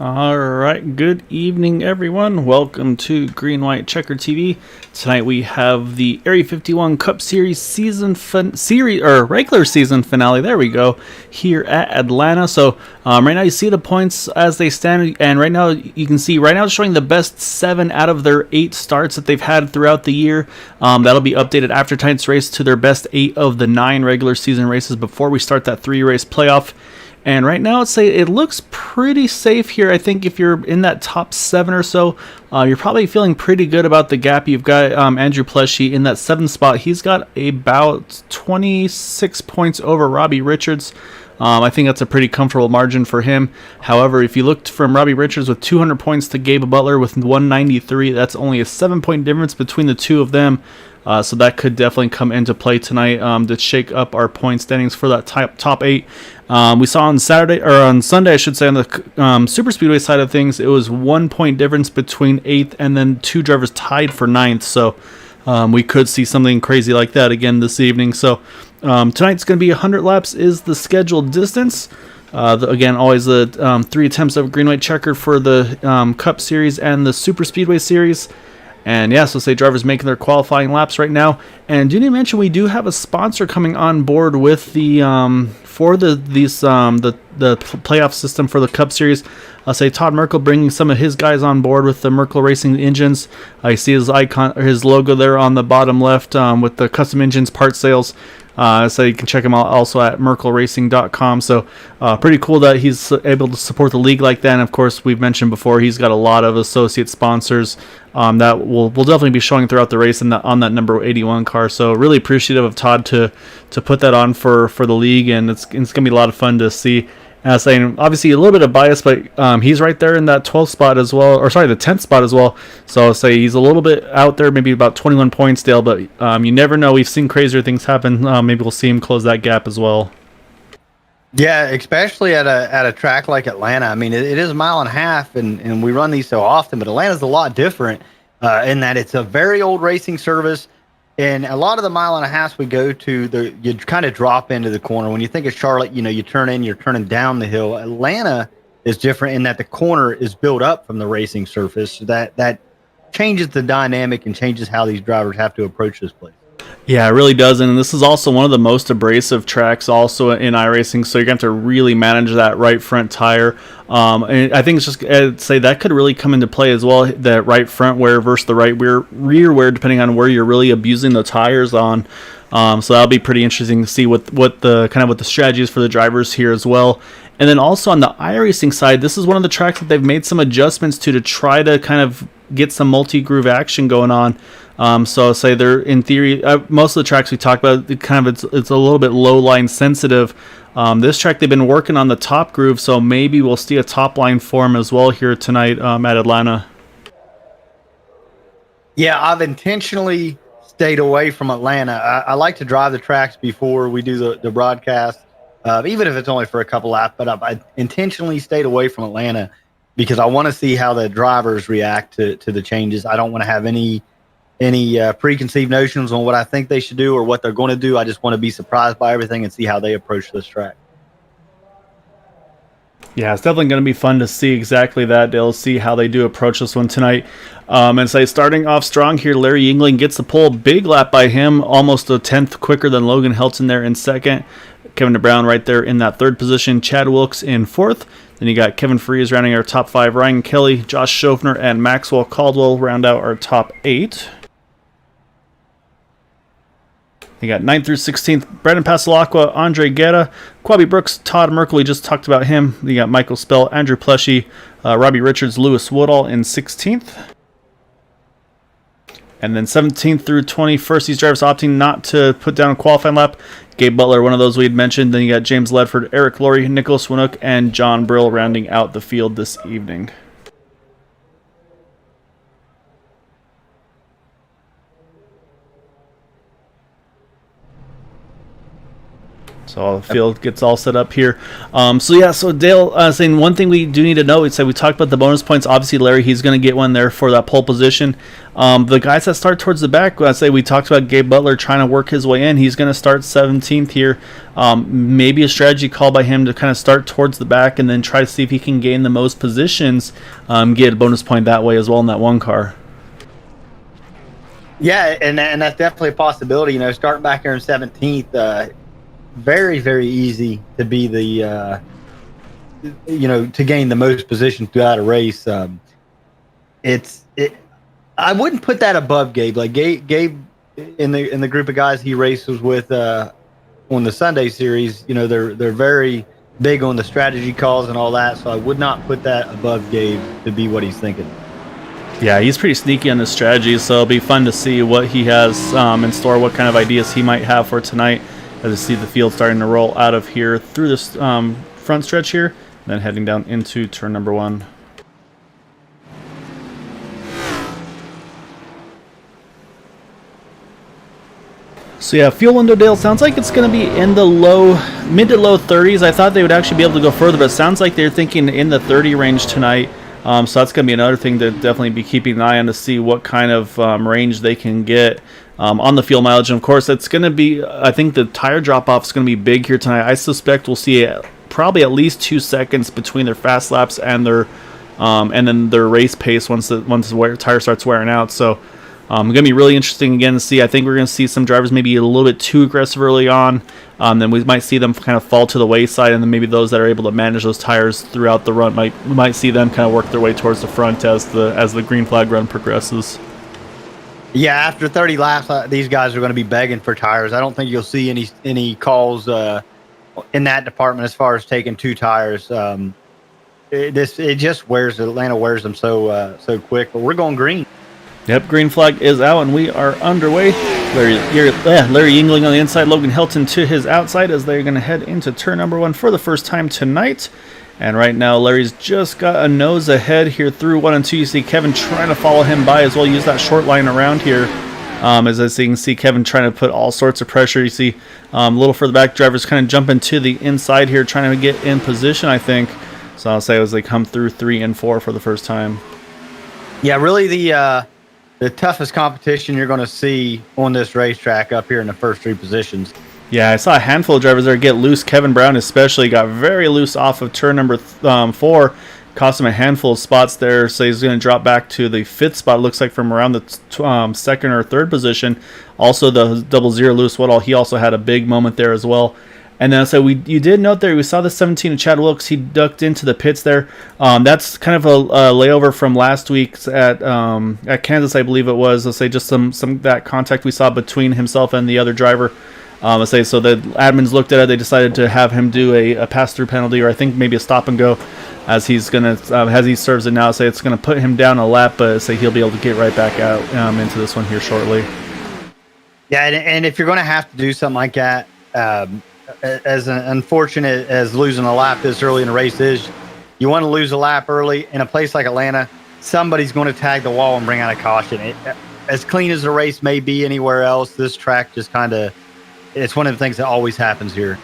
All right, good evening, everyone. Welcome to Green White Checker TV. Tonight we have the Area 51 Cup Series regular season finale. There we go, here at Atlanta. So right now you see the points as they stand, and right now you can see right now it's showing the best 7 out of their 8 starts that they've had throughout the year. That'll be updated after tonight's race to their best 8 of the 9 regular season races before we start that 3-race playoff. And right now, it looks pretty safe here. I think if you're in that top 7 or so, you're probably feeling pretty good about the gap. You've got Andrew Pleshy in that 7th spot. He's got about 26 points over Robbie Richards. I think that's a pretty comfortable margin for him. However, if you looked from Robbie Richards with 200 points to Gabe Butler with 193, that's only a 7-point difference between the two of them. So that could definitely come into play tonight to shake up our point standings for that top 8. We saw on Sunday, I should say, on the super speedway side of things, it was 1 point difference between 8th and then 2 drivers tied for 9th. So we could see something crazy like that again this evening. So tonight's going to be 100 laps is the scheduled distance. Again, always the 3 attempts of Green White Checker for the Cup Series and the Super Speedway Series. And yeah, so say drivers making their qualifying laps right now. And do need to mention we do have a sponsor coming on board with the playoff system for the Cup Series. I'll say Todd Merkel bringing some of his guys on board with the Merkel Racing engines. I see his icon, or his logo there on the bottom left with the custom engines part sales. So you can check him out also at merkelracing.com. So pretty cool that he's able to support the league like that. And of course, we've mentioned before, he's got a lot of associate sponsors that will definitely be showing throughout the race on that number 81 car. So really appreciative of Todd to put that on for the league, and it's going to be a lot of fun to see. Saying obviously a little bit of bias, but he's right there in that 12th spot as well, or sorry, the 10th spot as well. So I'll say he's a little bit out there, maybe about 21 points still, but you never know. We've seen crazier things happen. Maybe we'll see him close that gap as well. Yeah, especially at a track like Atlanta. I mean, it is a mile and a half, and we run these so often, but Atlanta's a lot different in that it's a very old racing service. And a lot of the mile and a half we go to, you kind of drop into the corner. When you think of Charlotte, you turn in, you're turning down the hill. Atlanta is different in that the corner is built up from the racing surface. So that changes the dynamic and changes how these drivers have to approach this place. Yeah, it really does, and this is also one of the most abrasive tracks also in iRacing, so you're going to have to really manage that right front tire. And I think it's just, I'd say that could really come into play as well, that right front wear versus the right rear wear, depending on where you're really abusing the tires on. So that'll be pretty interesting to see what the strategy is for the drivers here as well. And then also on the iRacing side, this is one of the tracks that they've made some adjustments to try to kind of get some multi-groove action going on. So I'll say they're, in theory, most of the tracks we talked about, it's a little bit low line sensitive. This track they've been working on the top groove, so maybe we'll see a top line form as well here tonight at Atlanta. Yeah, I've intentionally stayed away from Atlanta. I like to drive the tracks before we do the broadcast, even if it's only for a couple laps. But I intentionally stayed away from Atlanta because I want to see how the drivers react to the changes. I don't want to have any preconceived notions on what I think they should do or what they're going to do. I just want to be surprised by everything and see how they approach this track. Yeah, it's definitely going to be fun to see exactly that. They'll see how they do approach this one tonight. And say starting off strong here, Larry Yingling gets the pole. Big lap by him, almost a 10th quicker than Logan Helton there in second. Kevin DeBrown right there in that 3rd position. Chad Wilkes in 4th. Then you got Kevin Freeze rounding our top 5. Ryan Kelly, Josh Schofner, and Maxwell Caldwell round out our top 8. You got 9th through 16th, Brandon Pasalacqua, Andre Guerra, Quabi Brooks, Todd Merkel, we just talked about him. You got Michael Spell, Andrew Pleshy, Robbie Richards, Lewis Woodall in 16th. And then 17th through 21st, these drivers opting not to put down a qualifying lap. Gabe Butler, one of those we had mentioned. Then you got James Ledford, Eric Laurie, Nicholas Winook, and John Brill rounding out the field this evening. So the field gets all set up here. So Dale, saying one thing we do need to know, we talked about the bonus points. Obviously, Larry, he's going to get one there for that pole position. The guys that start towards the back, we talked about Gabe Butler trying to work his way in. He's going to start 17th here. Maybe a strategy call by him to kind of start towards the back and then try to see if he can gain the most positions, get a bonus point that way as well in that one car. Yeah, and that's definitely a possibility. Starting back here in 17th, very, very easy to be the, to gain the most position throughout a race. I wouldn't put that above Gabe. Like Gabe in the group of guys he races with on the Sunday series, they're very big on the strategy calls and all that. So I would not put that above Gabe to be what he's thinking. Yeah, he's pretty sneaky on his strategy, so it'll be fun to see what he has in store, what kind of ideas he might have for tonight. As you see the field starting to roll out of here through this front stretch here, and then heading down into turn number 1. So yeah, fuel window, Dale, sounds like it's going to be in the mid to low 30s. I thought they would actually be able to go further, but it sounds like they're thinking in the 30 range tonight. So that's going to be another thing to definitely be keeping an eye on to see what kind of range they can get on the fuel mileage. And of course, it's going to be, I think the tire drop-off is going to be big here tonight. I suspect we'll see probably at least 2 seconds between their fast laps and then their race pace once the tire starts wearing out. So going to be really interesting again to see. I think we're going to see some drivers maybe a little bit too aggressive early on. Then we might see them kind of fall to the wayside, and then maybe those that are able to manage those tires throughout the run might see them kind of work their way towards the front as the green flag run progresses. Yeah, after 30 laps, these guys are going to be begging for tires. I don't think you'll see any calls in that department as far as taking 2 tires. It just Atlanta wears them so quick. But we're going green. Yep, green flag is out, and we are underway. Larry Yingling on the inside, Logan Hilton to his outside as they're going to head into turn number 1 for the first time tonight. And right now, Larry's just got a nose ahead here through 1 and 2. You see Kevin trying to follow him by as well. Use that short line around here. As you can see, Kevin trying to put all sorts of pressure. You see a little further back, drivers kind of jumping to the inside here, trying to get in position, I think. So I'll say as they come through 3 and 4 for the first time. Yeah, really the toughest competition you're going to see on this racetrack up here in the first 3 positions. Yeah, I saw a handful of drivers there get loose. Kevin Brown especially got very loose off of turn number 4. Cost him a handful of spots there, so he's going to drop back to the 5th spot, looks like, from around the 2nd or 3rd position. Also, the 00 Lewis Woodall, he also had a big moment there as well. And then so you did note there, we saw the 17 of Chad Wilkes. He ducked into the pits there. That's kind of a layover from last week's at Kansas, I believe it was. Let's say just some that contact we saw between himself and the other driver. Let's say so the admins looked at it. They decided to have him do a pass-through penalty, or I think maybe a stop and go, as he's gonna as he serves it now. Say it's gonna put him down a lap, but say he'll be able to get right back out into this one here shortly. Yeah, and if you're gonna have to do something like that. As unfortunate as losing a lap this early in a race is, you want to lose a lap early in a place like Atlanta. Somebody's going to tag the wall and bring out a caution. As clean as the race may be anywhere else, this track just it's one of the things that always happens here.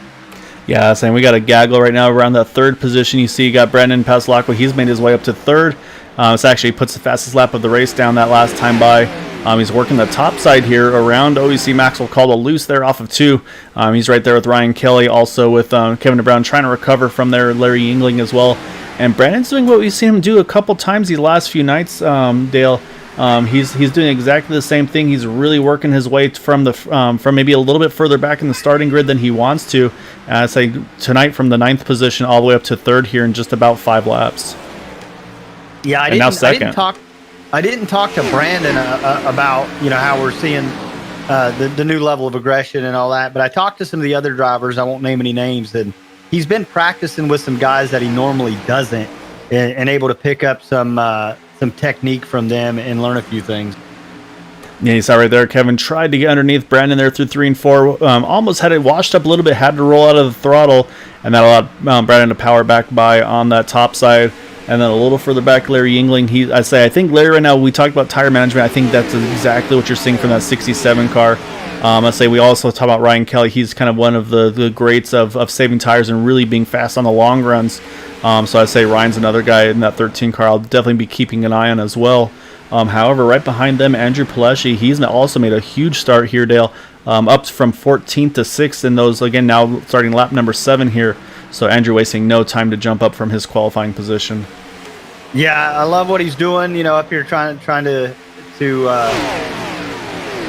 Yeah, saying we got a gaggle right now around that 3rd position. You see, you got Brandon Paslacqua. He's made his way up to 3rd. This actually puts the fastest lap of the race down that last time by. He's working the top side here around OEC Maxwell Caldwell loose there off of 2. He's right there with Ryan Kelly, also with Kevin Brown trying to recover from there, Larry Yingling as well. And Brandon's doing what we've seen him do a couple times these last few nights, Dale. He's doing exactly the same thing. He's really working his way from maybe a little bit further back in the starting grid than he wants to. Say tonight from the 9th position all the way up to 3rd here in just about 5 laps. Yeah, I didn't talk to Brandon about how we're seeing the new level of aggression and all that, but I talked to some of the other drivers. I won't name any names, and he's been practicing with some guys that he normally doesn't, and able to pick up some technique from them and learn a few things. Yeah, you saw right there, Kevin tried to get underneath Brandon there through 3 and 4. Almost had it washed up a little bit, had to roll out of the throttle, and that allowed Brandon to power back by on that top side. And then a little further back, Larry Yingling. I think Larry right now, we talked about tire management. I think that's exactly what you're seeing from that 67 car. Let's say we also talk about Ryan Kelly. He's kind of one of the greats of saving tires and really being fast on the long runs. So I'd say Ryan's another guy in that 13 car I'll definitely be keeping an eye on as well. However, right behind them, Andrew Pileshi, he's also made a huge start here, Dale, up from 14th to 6th in those, again, now starting lap number 7 here. So Andrew wasting no time to jump up from his qualifying position. Yeah, I love what he's doing, up here trying to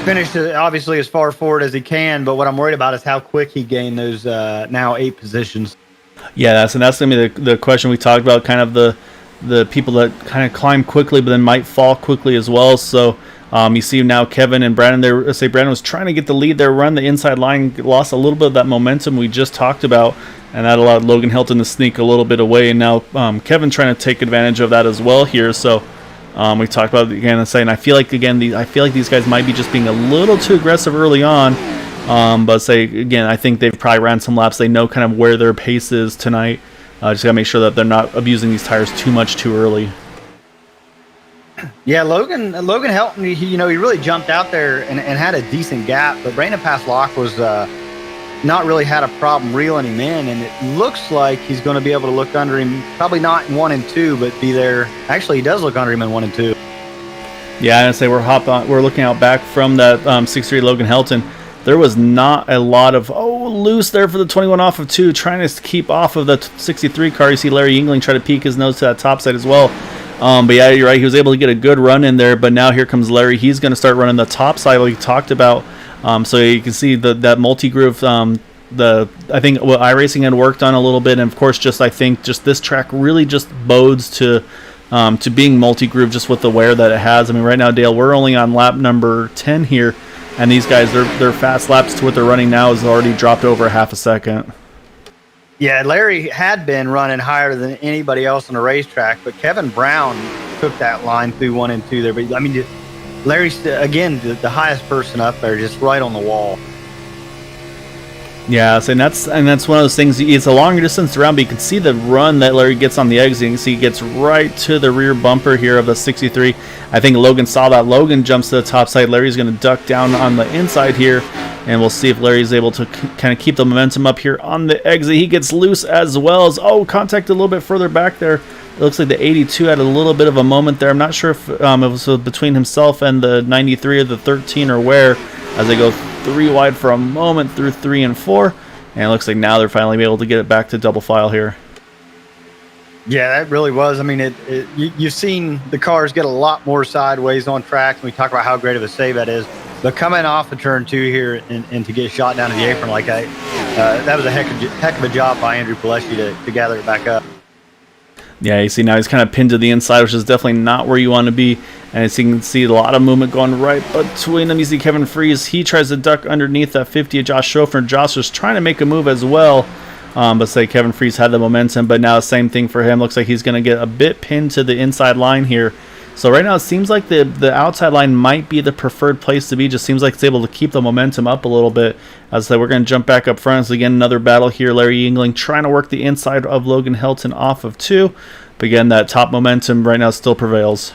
finish obviously as far forward as he can, but what I'm worried about is how quick he gained those now 8 positions. Yeah, that's going to be the question we talked about, kind of the people that kind of climb quickly but then might fall quickly as well. So you see now Kevin and Brandon there. Let's say Brandon was trying to get the lead there, run the inside line, lost a little bit of that momentum we just talked about, and that allowed Logan Hilton to sneak a little bit away. And now Kevin trying to take advantage of that as well here. So we talked about it again and saying I feel like these guys might be just being a little too aggressive early on. But say again, I think they've probably ran some laps. They know kind of where their pace is tonight. Just gotta make sure that they're not abusing these tires too much too early. Yeah, Logan Helton, he really jumped out there and had a decent gap, but Brandon Paslock was not really had a problem reeling him in, and it looks like he's going to be able to look under him, probably not in 1 and 2, but be there. Actually, he does look under him in 1 and 2. Yeah, I'd say we're looking out back from that 6'3" Logan Helton. There was not a lot of loose there for the 21 off of 2, trying to keep off of the 63 car. You see Larry Yingling try to peek his nose to that top side as well. But yeah, you're right. He was able to get a good run in there. But now here comes Larry. He's going to start running the top side like we talked about. So you can see that multi-groove. I think what iRacing had worked on a little bit, and of course, I think this track really just bodes to being multi-groove just with the wear that it has. I mean, right now, Dale, we're only on lap number 10 here. And these guys, their fast laps to what they're running now has already dropped over half a second. Yeah, Larry had been running higher than anybody else on the racetrack, but Kevin Brown took that line through 1 and 2 there. But I mean, Larry's again the highest person up there, just right on the wall. Yeah, and that's one of those things. It's a longer distance around, but you can see the run that Larry gets on the exit. You can see he gets right to the rear bumper here of the 63. I think Logan saw that. Logan jumps to the top side. Larry's going to duck down on the inside here, and we'll see if Larry's able to kind of keep the momentum up here on the exit. He gets loose as well as contact a little bit further back there. It looks like the 82 had a little bit of a moment there. I'm not sure if it was between himself and the 93 or the 13 or where, as they go 3 wide for a moment through 3 and 4, and it looks like now they're finally able to get it back to double file here. Yeah, that really was. I mean, you've seen the cars get a lot more sideways on tracks, and we talk about how great of a save that is. But coming off of turn 2 here and to get shot down to the apron like that was a heck of a job by Andrew Pileshi to gather it back up. Yeah, you see now he's kind of pinned to the inside, which is definitely not where you want to be. And as you can see, a lot of movement going right between them. You see Kevin Freeze, he tries to duck underneath that 50 of Josh Schofer. Josh was trying to make a move as well. But say Kevin Freeze had the momentum, but now same thing for him. Looks like he's going to get a bit pinned to the inside line here. So right now it seems like the outside line might be the preferred place to be. Just seems like it's able to keep the momentum up a little bit. As I said, we're going to jump back up front. So again, another battle here. Larry Yingling trying to work the inside of Logan Helton off of 2. But again, that top momentum right now still prevails.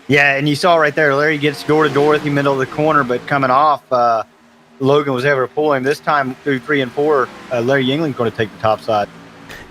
Yeah, and you saw right there, Larry gets door to door with him, middle of the corner, but coming off, Logan was able to pull him. This time through 3 and 4, Larry Yingling's going to take the top side.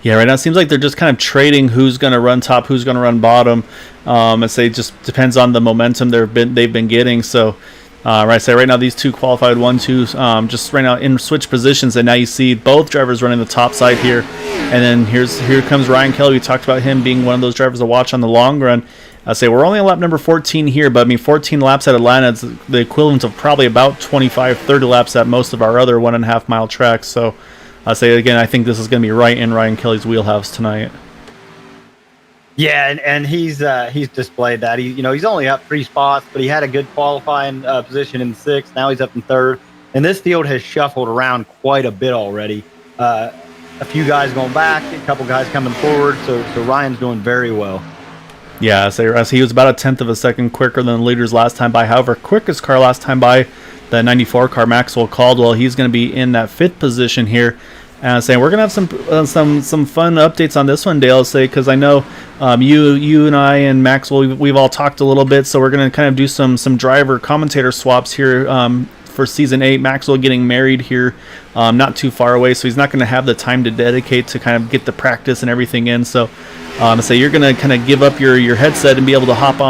Yeah, right now it seems like they're just kind of trading who's going to run top, who's going to run bottom. And say it just depends on the momentum they've been getting. So, right now these two qualified 1-2 just right now in switch positions, and now you see both drivers running the top side here. And then here comes Ryan Kelly. We talked about him being one of those drivers to watch on the long run. I say we're only on lap number 14 here, but I mean 14 laps at Atlanta is the equivalent of probably about 25, 30 laps at most of our other 1.5 mile tracks. So I say again, I think this is going to be right in Ryan Kelly's wheelhouse tonight. Yeah, and he's displayed that. He's only up 3 spots, but he had a good qualifying position in 6th. Now he's up in 3rd, and this field has shuffled around quite a bit already. A few guys going back, a couple guys coming forward. So Ryan's doing very well. Yeah, so he was about a 1/10 of a second quicker than the leaders last time by. However, quickest car last time by, the 94 car, Maxwell Caldwell, he's going to be in that 5th position here. Saying we're gonna have some fun updates on this one, Dale. Say because I know you and I and Maxwell we've all talked a little bit, so we're gonna kind of do some driver commentator swaps here for season 8. Maxwell getting married here, not too far away, so he's not going to have the time to dedicate to kind of get the practice and everything in. So you're going to kind of give up your headset and be able to hop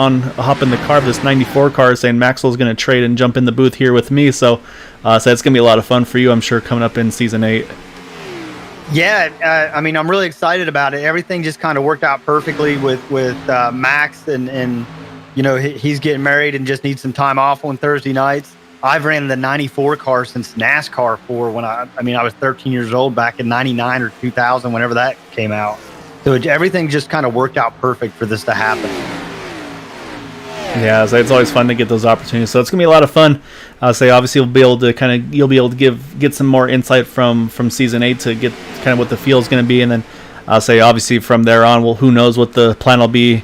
in the car of this 94 car, saying Maxwell's going to trade and jump in the booth here with me. So it's going to be a lot of fun for you, I'm sure, coming up in season 8. Yeah, I mean, I'm really excited about it. Everything just kind of worked out perfectly with Max, and you know, he's getting married and just needs some time off on Thursday nights. I've ran the 94 car since NASCAR when I was 13 years old back in 99 or 2000, whenever that came out. So everything just kind of worked out perfect for this to happen. Yeah, so it's always fun to get those opportunities. So it's gonna be a lot of fun. Obviously you'll be able to get some more insight from season 8 to get kind of what the feel is gonna be, and then obviously from there on, well, who knows what the plan will be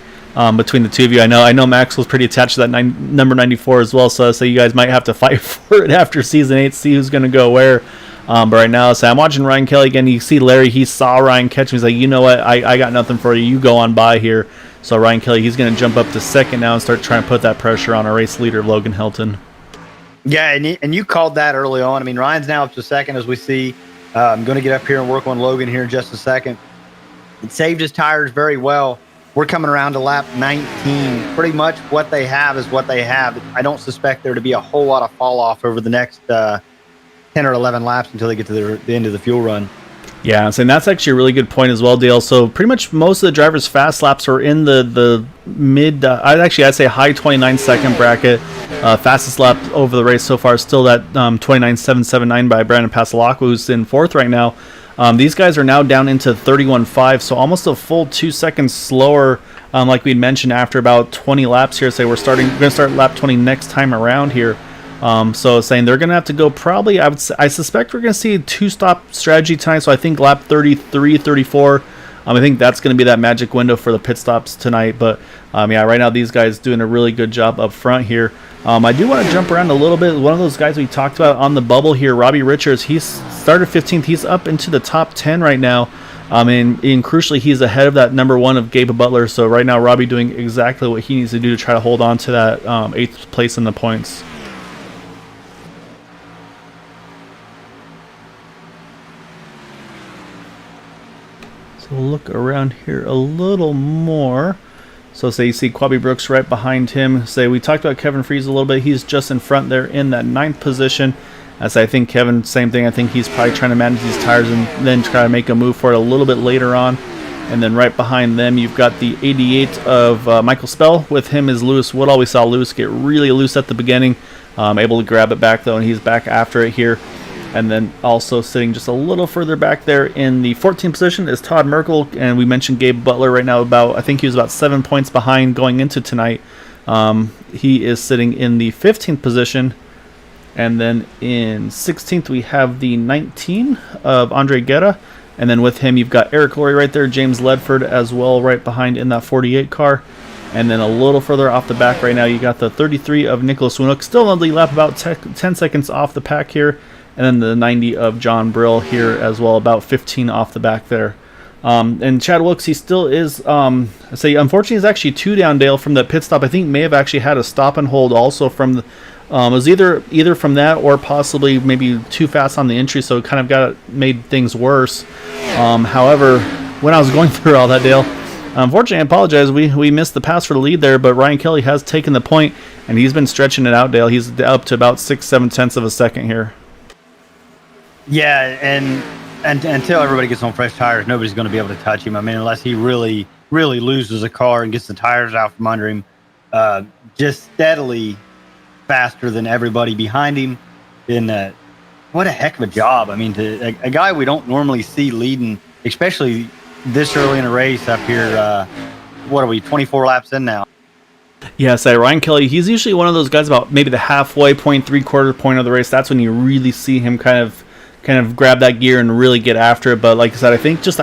between the two of you. I know Max was pretty attached to that number 94 as well. So you guys might have to fight for it after season 8, see who's gonna go where. But right now, I'm watching Ryan Kelly again. You see Larry, he saw Ryan catch him. He's like, you know what, I got nothing for you. You go on by here. So Ryan Kelly, he's going to jump up to second now and start trying to put that pressure on our race leader, Logan Hilton. Yeah, and you called that early on. I mean, Ryan's now up to second, as we see. I'm going to get up here and work on Logan here in just a second. It saved his tires very well. We're coming around to lap 19. Pretty much what they have is what they have. I don't suspect there to be a whole lot of fall off over the next 10 or 11 laps until they get to the end of the fuel run. Yeah, and that's actually a really good point as well, Dale. So pretty much most of the drivers' fast laps are in the mid, I'd say high 29-second bracket. Fastest lap over the race so far is still that 29.779 by Brandon Pasalak, who's in fourth right now. These guys are now down into 31.5, so almost a full 2 seconds slower, like we'd mentioned, after about 20 laps here. We're going to start lap 20 next time around here. Saying they're going to have to go probably, I suspect we're going to see a 2-stop strategy tonight. So I think lap 33, 34, I think that's going to be that magic window for the pit stops tonight. But right now these guys doing a really good job up front here. I do want to jump around a little bit. One of those guys we talked about on the bubble here, Robbie Richards, he's started 15th. He's up into the top 10 right now. And crucially, he's ahead of that number 1 of Gabe Butler. So right now, Robbie doing exactly what he needs to do to try to hold on to that 8th place in the points. We'll look around here a little more. So you see Quabi Brooks right behind him. We talked about Kevin Freeze a little bit. He's just in front there in that 9th position. As I think Kevin, same thing. I think he's probably trying to manage these tires and then try to make a move for it a little bit later on. And then right behind them, you've got the 88 of Michael Spell. With him is Lewis Woodall. We saw Lewis get really loose at the beginning. Able to grab it back though, and he's back after it here. And then also sitting just a little further back there in the 14th position is Todd Merkel. And we mentioned Gabe Butler right now. I think he was about 7 points behind going into tonight. He is sitting in the 15th position. And then in 16th, we have the 19 of Andre Guerra. And then with him, you've got Eric Laurie right there, James Ledford as well right behind in that 48 car. And then a little further off the back right now, you got the 33 of Nicholas Winnock. Still on the lap, about 10 seconds off the pack here. And then the 90 of John Brill here as well, about 15 off the back there. And Chad Wilkes, he still is, unfortunately, he's actually 2 down, Dale, from the pit stop. I think may have actually had a stop and hold also from the, it was either from that or possibly maybe too fast on the entry, so it kind of made things worse. However, when I was going through all that, Dale, unfortunately, I apologize, we missed the pass for the lead there, but Ryan Kelly has taken the point, and he's been stretching it out, Dale. He's up to about 6-7 tenths of a second here. Yeah, and until everybody gets on fresh tires, nobody's going to be able to touch him. I mean, unless he really, really loses a car and gets the tires out from under him, just steadily faster than everybody behind him. And what a heck of a job. I mean, a guy we don't normally see leading, especially this early in a race up here. What are we, 24 laps in now? Yeah, Ryan Kelly, he's usually one of those guys about maybe the halfway point, 3/4 point of the race. That's when you really see him kind of grab that gear and really get after it. But like I said, I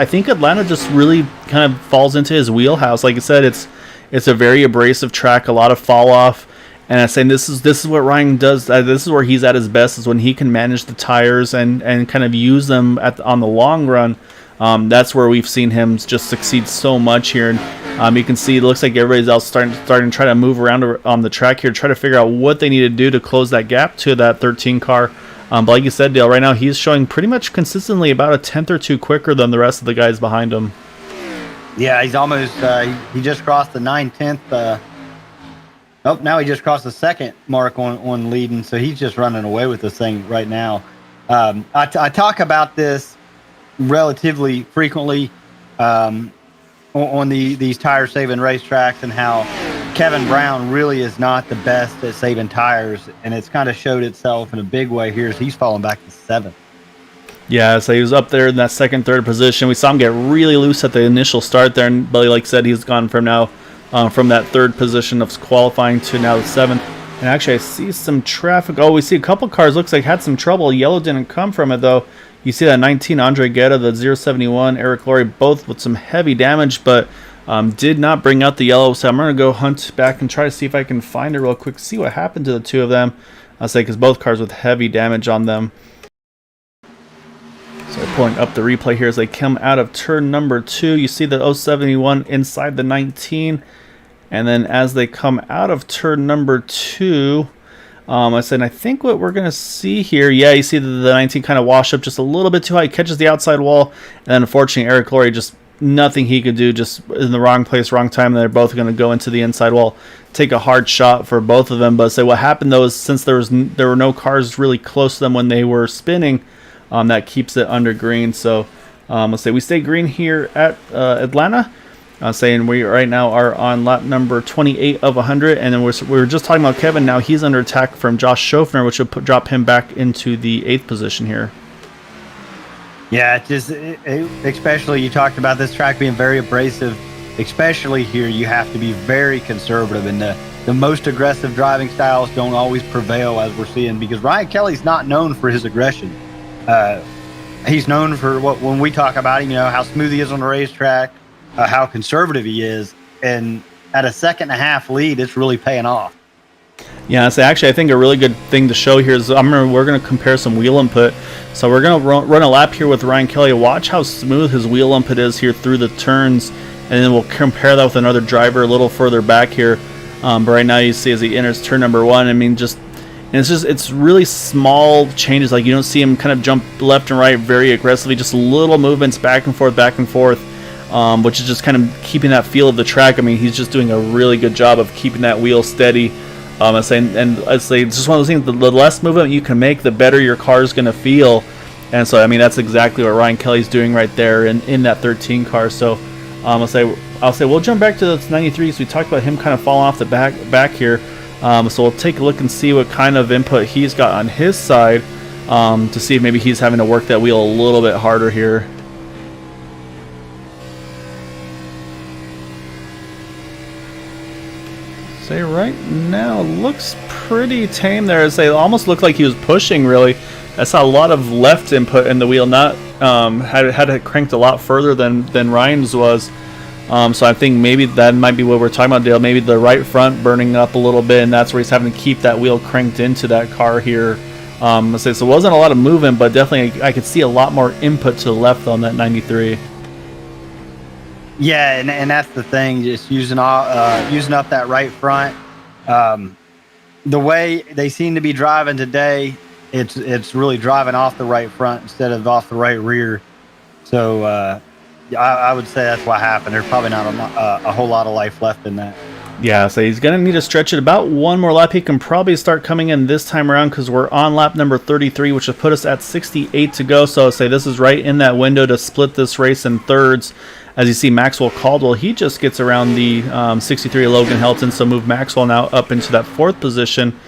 think Atlanta just really kind of falls into his wheelhouse. Like I said, it's a very abrasive track, a lot of fall off. And I'm saying this is what Ryan does. This is where he's at his best, is when he can manage the tires and kind of use them on the long run. That's where we've seen him just succeed so much here. And You can see it looks like everybody's else starting to try to move around on the track here, try to figure out what they need to do to close that gap to that 13 car. But like you said, Dale, right now he's showing pretty much consistently about a tenth or two quicker than the rest of the guys behind him. Yeah, he's almost, he just crossed the 9/10. Now he just crossed the second mark on leading, so he's just running away with this thing right now. I talk about this relatively frequently on these tire saving racetracks, and how Kevin Brown really is not the best at saving tires, and it's kind of showed itself in a big way here as he's fallen back to 7th. Yeah, so he was up there in that second, third position. We saw him get really loose at the initial start there, and Billy, like said, he's gone from now from that third position of qualifying to now the 7th. And actually, I see some traffic. Oh, we see a couple cars. Looks like had some trouble. Yellow didn't come from it though. You see that 19 Andre Guetta, the 071 Eric Laurie, both with some heavy damage, but did not bring out the yellow. So I'm going to go hunt back and try to see if I can find it real quick, see what happened to the two of them. I'll say because both cars with heavy damage on them. So pulling up the replay here as they come out of turn number 2. You see the 071 inside the 19. And then as they come out of turn number 2, I think what we're going to see here, yeah, you see the 19 kind of wash up just a little bit too high. He catches the outside wall. And then unfortunately, Eric Laurie, just nothing he could do, just in the wrong place, wrong time. They're both going to go into the inside wall, take a hard shot for both of them. But what happened though is since there were no cars really close to them when they were spinning, that keeps it under green. So let's say we stay green here at Atlanta. Saying we right now are on lap number 28 of 100, and then we were just talking about Kevin. Now he's under attack from Josh Schofner, which would drop him back into the 8th position here. Yeah, especially you talked about this track being very abrasive. Especially here, you have to be very conservative, and the most aggressive driving styles don't always prevail, as we're seeing, because Ryan Kelly's not known for his aggression. He's known for when we talk about him, how smooth he is on the racetrack. How conservative he is, and at a 2.5 lead, it's really paying off. Yeah, so actually, I think a really good thing to show here is we're going to compare some wheel input. So we're going to run a lap here with Ryan Kelly. Watch how smooth his wheel input is here through the turns, and then we'll compare that with another driver a little further back here. But right now, you see as he enters turn number 1, it's really small changes. Like you don't see him kind of jump left and right very aggressively, just little movements back and forth. Which is just kind of keeping that feel of the track. I mean, he's just doing a really good job of keeping that wheel steady. I'd say it's just one of those things. The less movement you can make, the better your car is going to feel. And so, I mean, that's exactly what Ryan Kelly's doing right there in that 13 car. So, I'll say we'll jump back to the 93. So we talked about him kind of falling off the back here. So we'll take a look and see what kind of input he's got on his side to see if maybe he's having to work that wheel a little bit harder here. Say right now looks pretty tame there. It almost looked like he was pushing really. I saw a lot of left input in the wheel, not had it cranked a lot further than Ryan's was. So I think maybe that might be what we're talking about, Dale. Maybe the right front burning up a little bit, and that's where he's having to keep that wheel cranked into that car here. So it wasn't a lot of movement, but definitely I could see a lot more input to the left on that 93. Yeah, and that's the thing, just using up that right front. The way they seem to be driving today, it's really driving off the right front instead of off the right rear. So I would say that's what happened. There's probably not a whole lot of life left in that. Yeah, so he's going to need to stretch it about one more lap. He can probably start coming in this time around because we're on lap number 33, which will put us at 68 to go. So I'll say this is right in that window to split this race in thirds. As you see, Maxwell Caldwell, he just gets around the 63 of Logan Helton, so move Maxwell now up into that 4th position.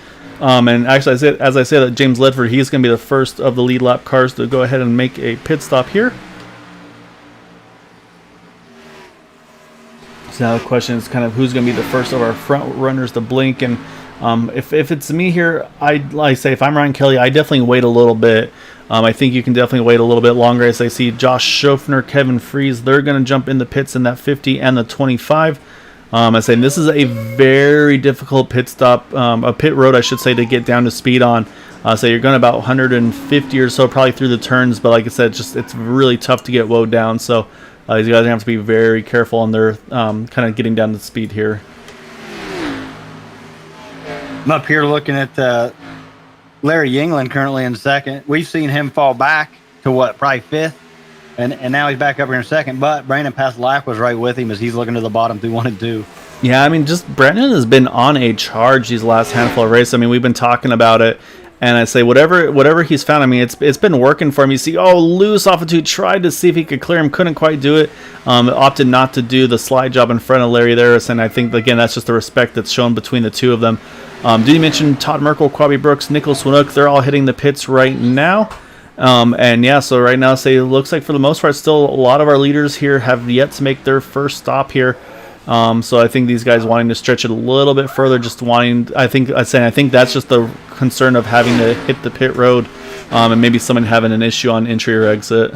And actually, as I said, James Ledford, he's going to be the first of the lead lap cars to go ahead and make a pit stop here. So now the question is kind of who's going to be the first of our front runners to blink. And if it's me here, I say if I'm Ryan Kelly, I definitely wait a little bit. I think you can definitely wait a little bit longer. As I see Josh Schofner, Kevin Freeze, they're going to jump in the pits in that 50 and the 25. I'm saying this is a very difficult pit stop, a pit road, I should say, to get down to speed on. So you're going about 150 or so probably through the turns, but like I said, it's really tough to get woed down. So These guys have to be very careful on their kind of getting down to speed here. I'm up here looking at Larry Yingling currently in second. We've seen him fall back to probably fifth, and now he's back up here in second. But Brandon Paslak was right with him as he's looking to the bottom through 1 and 2. Yeah, I mean, just Brandon has been on a charge these last handful of races. I mean, we've been talking about it, and I say whatever he's found. I mean, it's been working for him. You see, Lewis off of 2 tried to see if he could clear him, couldn't quite do it. Opted not to do the slide job in front of Larry there, and I think again that's just the respect that's shown between the two of them. Did you mention Todd Merkel, Quabi Brooks, Nicholas Winook? They're all hitting the pits right now. And yeah, so right now, it looks like for the most part, still a lot of our leaders here have yet to make their first stop here. So I think these guys wanting to stretch it a little bit further, just wanting. I think that's just the concern of having to hit the pit road, and maybe someone having an issue on entry or exit.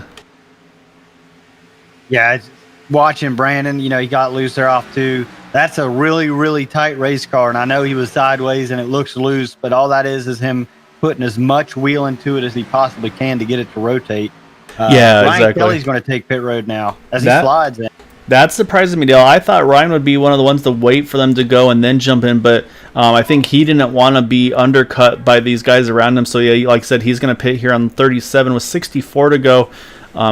Yeah, it's watching Brandon. He got loose there off 2. That's a really, really tight race car, and I know he was sideways and it looks loose, but all that is him putting as much wheel into it as he possibly can to get it to rotate. Ryan exactly. Kelly's going to take pit road now as he slides in. That surprises me, Dale. I thought Ryan would be one of the ones to wait for them to go and then jump in, but I think he didn't want to be undercut by these guys around him. So yeah, like I said, he's going to pit here on 37 with 64 to go.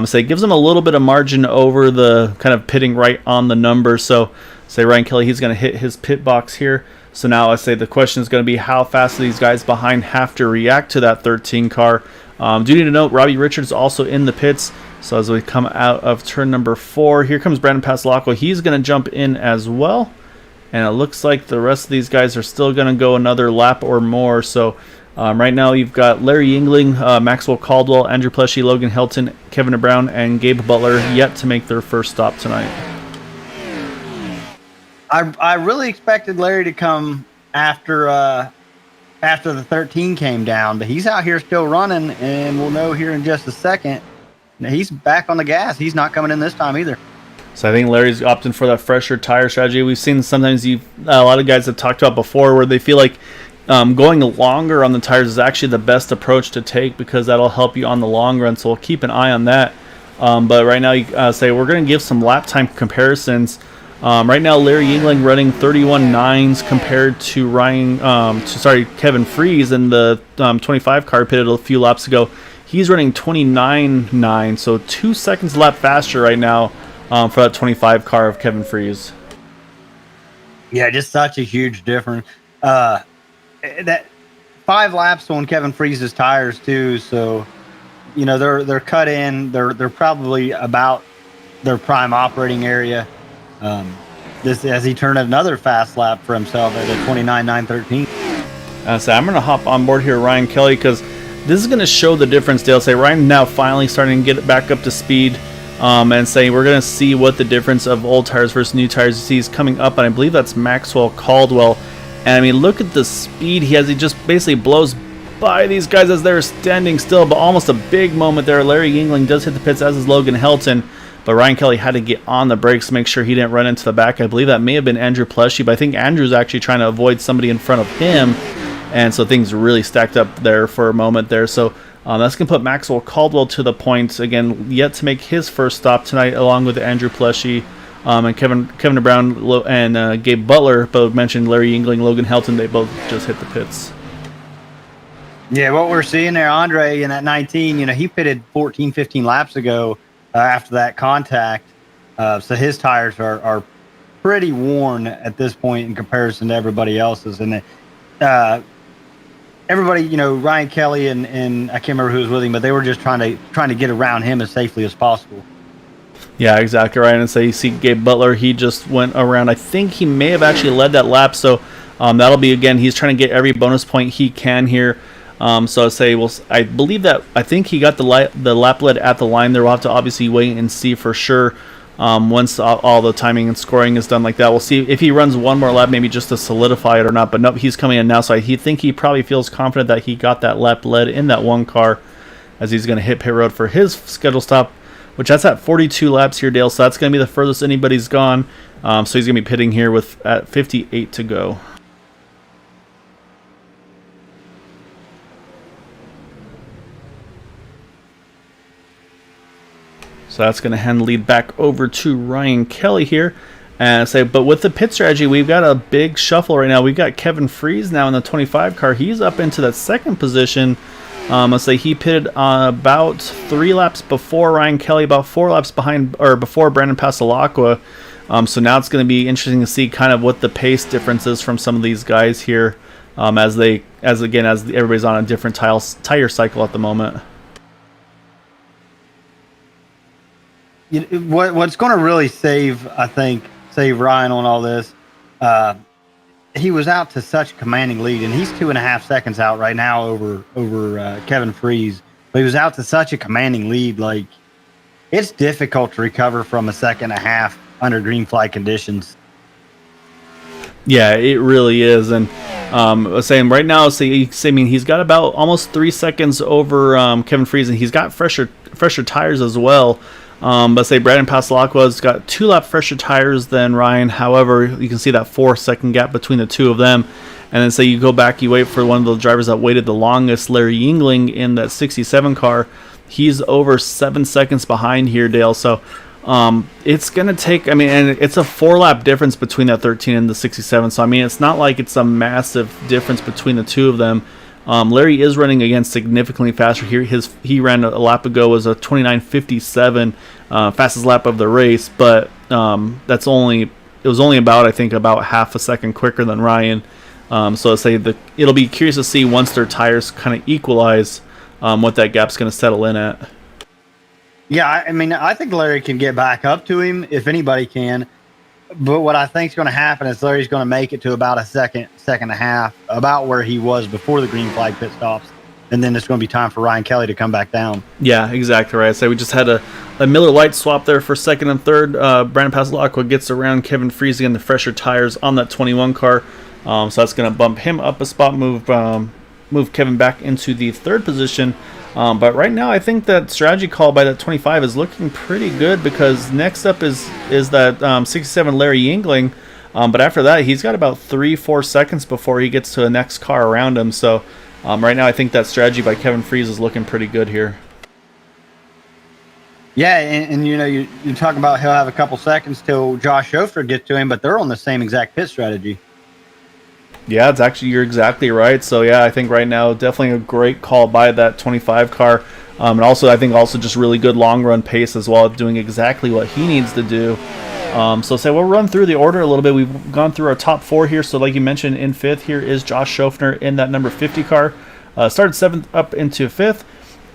So it gives him a little bit of margin over the kind of pitting right on the number. So say Ryan Kelly, he's going to hit his pit box here. So now I say the question is going to be how fast do these guys behind have to react to that 13 car. Do need to note Robbie Richards also in the pits. So as we come out of turn number 4, here comes Brandon Paslak. He's going to jump in as well. And it looks like the rest of these guys are still going to go another lap or more. So right now you've got Larry Yingling, Maxwell Caldwell, Andrew Pleshy, Logan Helton, Kevin Brown, and Gabe Butler yet to make their first stop tonight. I really expected Larry to come after the 13 came down, but he's out here still running, and we'll know here in just a second. He's back on the gas. He's not coming in this time either. So I think Larry's opting for that fresher tire strategy. We've seen sometimes a lot of guys have talked about before where they feel like going longer on the tires is actually the best approach to take because that'll help you on the long run. So we'll keep an eye on that. But right now, you say we're going to give some lap time comparisons. Right now, Larry Yingling running 31.9s compared to Kevin Freeze in the 25 car pitted a few laps ago. He's running 29.9, so 2 seconds a lap faster right now for that 25 car of Kevin Freeze. Yeah, just such a huge difference. That 5 laps on Kevin Freeze's tires too, so they're cut in. They're probably about their prime operating area. This as he turned another fast lap for himself at a 29.913. So I'm going to hop on board here, Ryan Kelly, because this is going to show the difference. Dale, say Ryan now finally starting to get back up to speed, and say we're going to see what the difference of old tires versus new tires. You see he's coming up, and I believe that's Maxwell Caldwell. And I mean, look at the speed he has. He just basically blows by these guys as they're standing still, but almost a big moment there. Larry Yingling does hit the pits, as is Logan Helton. But Ryan Kelly had to get on the brakes to make sure he didn't run into the back. I believe that may have been Andrew Pleshy, but I think Andrew's actually trying to avoid somebody in front of him. And so things really stacked up there for a moment there. So that's going to put Maxwell Caldwell to the point. Again, yet to make his first stop tonight, along with Andrew Pleshy and Kevin Brown and Gabe Butler. Both mentioned Larry Yingling, Logan Helton. They both just hit the pits. Yeah, what we're seeing there, Andre, in that 19, he pitted 14, 15 laps ago after that contact. So his tires are pretty worn at this point in comparison to everybody else's. And everybody, Ryan Kelly and I can't remember who was with him, but they were just trying to get around him as safely as possible. Yeah, exactly right. And so you see Gabe Butler, he just went around. I think he may have actually led that lap. So that'll be, again, he's trying to get every bonus point he can here. So I think he got the lap lead at the line there. We'll have to obviously wait and see for sure. Once all the timing and scoring is done like that, we'll see if he runs one more lap, maybe just to solidify it or not. But nope, he's coming in now. So he probably feels confident that he got that lap lead in that one car as he's going to hit pit road for his schedule stop, which that's at 42 laps here, Dale. So that's going to be the furthest anybody's gone. So he's going to be pitting here at 58 to go. So So that's going to hand the lead back over to Ryan Kelly here. And say, but with the pit strategy, we've got a big shuffle right now. We've got Kevin Freeze now in the 25 car. He's up into that second position. Let's say he pitted about 3 laps before Ryan Kelly, about 4 laps behind or before Brandon Pasalacqua. So now it's going to be interesting to see kind of what the pace difference is from some of these guys here, as everybody's on a different tire cycle at the moment. What's going to really save Ryan on all this, he was out to such a commanding lead, and he's 2.5 seconds out right now over Kevin Freeze. But he was out to such a commanding lead, like it's difficult to recover from a second and a half under green flag conditions. Yeah, it really is. And I was saying right now, he's got about almost 3 seconds over Kevin Freeze, and he's got fresher tires as well. But say Brandon Pasalacqua's got 2 lap fresher tires than Ryan. However, you can see that 4-second gap between the two of them. And then say you go back, you wait for one of the drivers that waited the longest, Larry Yingling in that 67 car. He's over 7 seconds behind here, Dale. So it's going to take, and it's a 4-lap difference between that 13 and the 67. So, it's not like it's a massive difference between the two of them. Larry is running again significantly faster here. He ran a lap ago was a 29:57, fastest lap of the race, but it was only about half a second quicker than Ryan. So it'll be curious to see once their tires kind of equalize what that gap's going to settle in at. Yeah, I think Larry can get back up to him if anybody can. But what I think is going to happen is Larry's going to make it to about a second and a half, about where he was before the green flag pit stops. And then it's going to be time for Ryan Kelly to come back down. Yeah, exactly right. So we just had a Miller Lite swap there for second and third. Brandon Pasalacqua gets around Kevin Freeze again, the fresher tires on that 21 car. So that's going to bump him up a spot, move Kevin back into the third position. But right now, I think that strategy call by that 25 is looking pretty good, because next up is that 67 Larry Yingling. But after that, he's got about 3-4 seconds before he gets to the next car around him. So right now, I think that strategy by Kevin Freeze is looking pretty good here. Yeah, and you talk about he'll have a couple seconds till Josh Schofter gets to him, but they're on the same exact pit strategy. Yeah, you're exactly right. So yeah, I think right now definitely a great call by that 25 car, and also I think just really good long run pace as well, doing exactly what he needs to do. So we'll run through the order a little bit. We've gone through our top 4 here. So like you mentioned, in 5th here is Josh Schofter in that number 50 car. Started 7th up into 5th,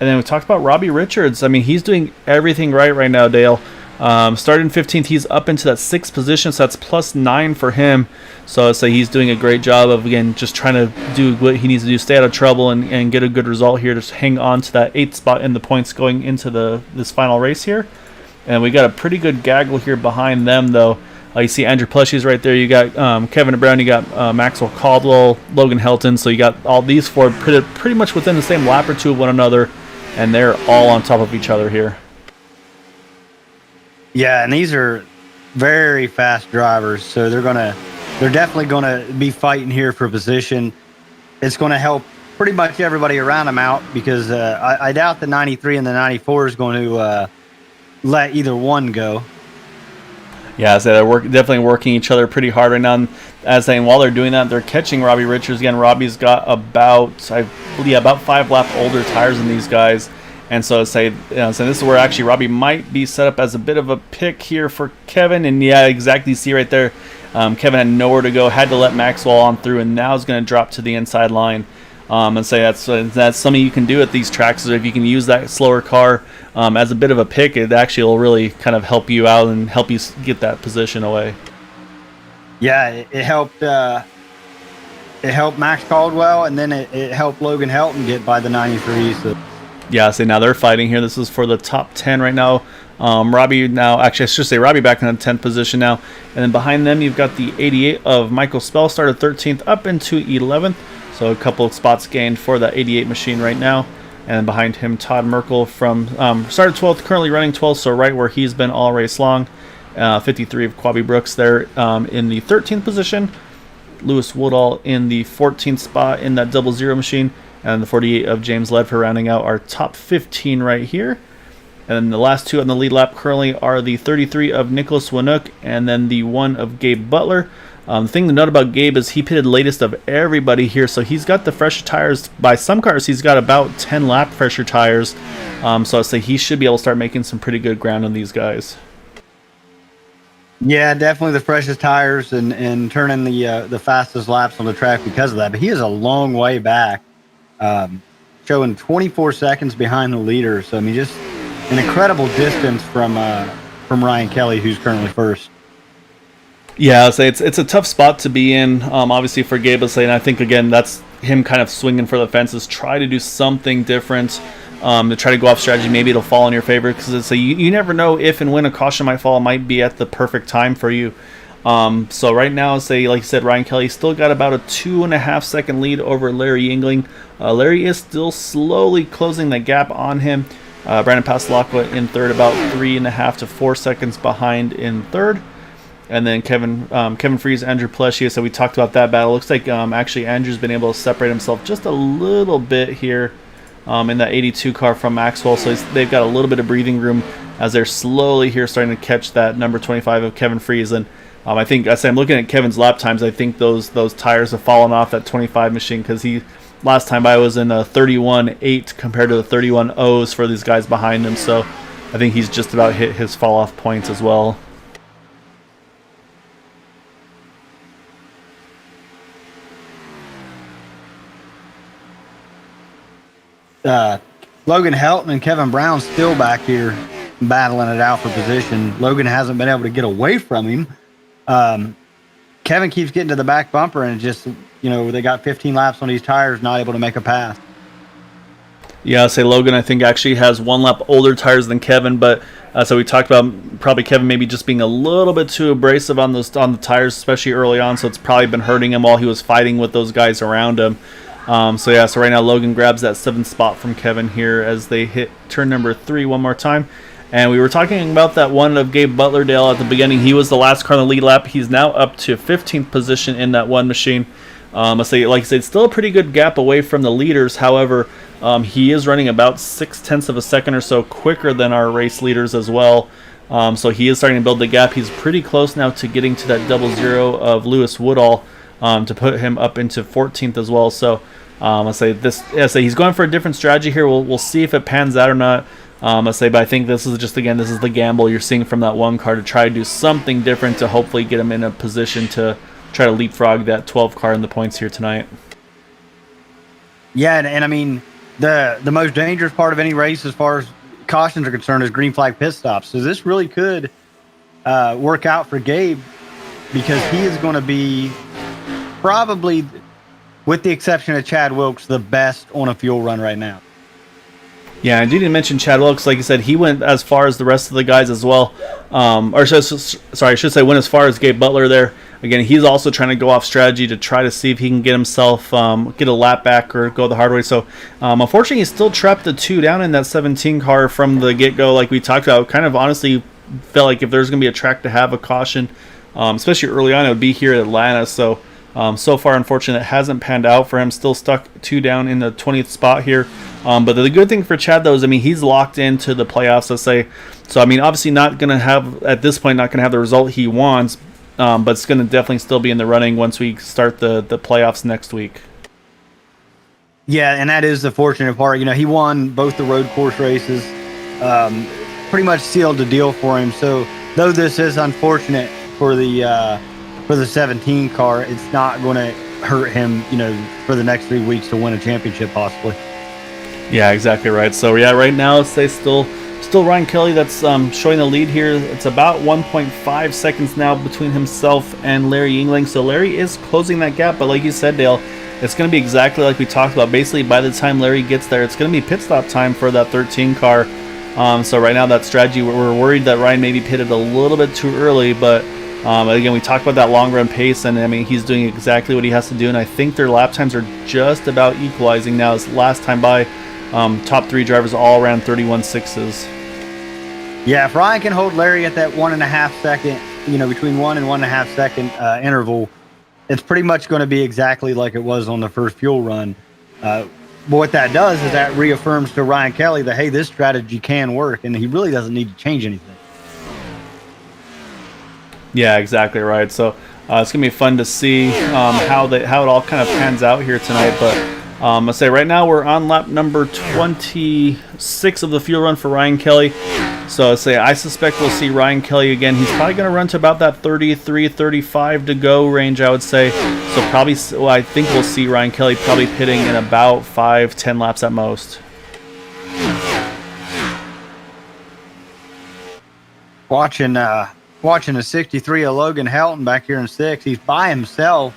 and then we talked about Robbie Richards. He's doing everything right now, Dale. Started in 15th, he's up into that 6th position, so that's +9 for him. So I'd say he's doing a great job of, again, just trying to do what he needs to do, stay out of trouble and get a good result here, just hang on to that 8th spot in the points going into this final race here. And we got a pretty good gaggle here behind them, though. You see Andrew Plessy's right there. You got Kevin Brown, you got Maxwell Caldwell, Logan Helton. So you got all these 4 pretty much within the same lap or 2 of one another, and they're all on top of each other here. Yeah, and these are very fast drivers, so they're definitely gonna be fighting here for position. It's going to help pretty much everybody around them out, because I doubt the 93 and the 94 is going to let either one go. Yeah, so they're definitely working each other pretty hard right now. And while they're doing that, they're catching Robbie Richards again. Robbie's got about 5 lap older tires than these guys. And so so this is where actually Robbie might be set up as a bit of a pick here for Kevin. And yeah, exactly. See right there, Kevin had nowhere to go, had to let Maxwell on through, and now is going to drop to the inside line. And say that's something you can do at these tracks. Is if you can use that slower car as a bit of a pick, it actually will really kind of help you out and help you get that position away. Yeah, it helped. It helped Max Caldwell, and then it helped Logan Helton get by the 93. So. Yeah, so now they're fighting here. This is for the top 10 right now. Robbie now, actually I should say Robbie back in the 10th position now. And then behind them you've got the 88 of Michael Spell, started 13th up into 11th. So a couple of spots gained for that 88 machine right now. And behind him Todd Merkel from started 12th, currently running 12th, so right where he's been all race long. 53 of Quabi Brooks there in the 13th position. Lewis Woodall in the 14th spot in that 00 machine. And the 48 of James Ledford rounding out our top 15 right here. And then the last two on the lead lap currently are the 33 of Nicholas Winook and then the 1 of Gabe Butler. The thing to note about Gabe is he pitted latest of everybody here, so he's got the fresher tires. By some cars, he's got about 10 lap fresher tires. So I'd say he should be able to start making some pretty good ground on these guys. Yeah, definitely the freshest tires and turning the fastest laps on the track because of that. But he is a long way back, showing 24 seconds behind the leader. So I mean, just an incredible distance from Ryan Kelly, who's currently first. Yeah, I'll say it's a tough spot to be in, obviously for Gabe, and I think again that's him kind of swinging for the fences, try to do something different, to try to go off strategy. Maybe it'll fall in your favor because it's you never know if and when a caution might fall. It might be at the perfect time for you. So right now, say like you said, Ryan Kelly still got about a 2.5 second lead over Larry Yingling. Larry is still slowly closing the gap on him. Brandon Pasalacqua in third, about 3.5 to 4 seconds behind in third. And then Kevin Freeze, Andrew Plessia. So we talked about that battle. Looks like actually Andrew's been able to separate himself just a little bit here in that 82 car from Maxwell. So they've got a little bit of breathing room as they're slowly here starting to catch that number 25 of Kevin Freeze. And I think I'm looking at Kevin's lap times. I think those tires have fallen off that 25 machine because he last time I was in a 31.8 compared to the 31.0s for these guys behind him. So I think he's just about hit his fall off points as well. Logan Helton and Kevin Brown still back here battling it out for position. Logan hasn't been able to get away from him. Kevin keeps getting to the back bumper and just, they got 15 laps on these tires, not able to make a pass. Yeah, I'll say Logan, I think, actually has 1 lap older tires than Kevin, but so we talked about probably Kevin maybe just being a little bit too abrasive on the tires, especially early on, so it's probably been hurting him while he was fighting with those guys around him. So right now Logan grabs that 7th spot from Kevin here as they hit turn number 3 one more time. And we were talking about that one of Gabe Butlerdale at the beginning. He was the last car on the lead lap. He's now up to 15th position in that one machine. Like I said, still a pretty good gap away from the leaders. However, he is running about 0.6 of a second or so quicker than our race leaders as well. So he is starting to build the gap. He's pretty close now to getting to that 00 of Lewis Woodall to put him up into 14th as well. So I'll say he's going for a different strategy here. We'll see if it pans out or not. But I think this is the gamble you're seeing from that one car to try to do something different to hopefully get him in a position to try to leapfrog that 12 car in the points here tonight. Yeah, and I mean the most dangerous part of any race as far as cautions are concerned is green flag pit stops. So this really could work out for Gabe because he is going to be probably, with the exception of Chad Wilkes, the best on a fuel run right now. Yeah, I didn't mention Chad Wilkes. Like you said, he went as far as the rest of the guys as well. I should say went as far as Gabe Butler there. Again, he's also trying to go off strategy to try to see if he can get himself get a lap back or go the hard way. So, unfortunately, he's still trapped the 2 down in that 17 car from the get-go. Like we talked about, kind of honestly felt like if there's going to be a track to have a caution, especially early on, it would be here at Atlanta. So, so far, unfortunately, it hasn't panned out for him. Still stuck 2 down in the 20th spot here. But the good thing for Chad, though, is, he's locked into the playoffs, let's say. So, obviously not going to have, at this point, not going to have the result he wants. But it's going to definitely still be in the running once we start the playoffs next week. Yeah, and that is the fortunate part. He won both the road course races. Pretty much sealed the deal for him. So, though this is unfortunate for the 17 car, it's not going to hurt him, for the next 3 weeks to win a championship possibly. Yeah, exactly right. So yeah, right now it's still Ryan Kelly that's showing the lead here. It's about 1.5 seconds now between himself and Larry Yingling. So Larry is closing that gap, but like you said, Dale, it's going to be exactly like we talked about. Basically, by the time Larry gets there, it's going to be pit stop time for that 13 car. So right now, that strategy, we're worried that Ryan maybe pitted a little bit too early, but again, we talked about that long run pace, and he's doing exactly what he has to do, and I think their lap times are just about equalizing now. As last time by, top 3 drivers all around 31.6s. Yeah, if Ryan can hold Larry at that 1.5 second, between 1 and 1.5 second interval, it's pretty much going to be exactly like it was on the first fuel run. but what that does is that reaffirms to Ryan Kelly that, hey, this strategy can work, and he really doesn't need to change anything. Yeah, exactly right. So it's gonna be fun to see how it all kind of pans out here tonight. But I say right now we're on lap number 26 of the fuel run for Ryan Kelly. So I suspect we'll see Ryan Kelly again. He's probably going to run to about that 33, 35 to go range, I would say. So I think we'll see Ryan Kelly probably pitting in about 5-10 laps at most. Watching a 63 of Logan Helton back here in 6th. He's by himself,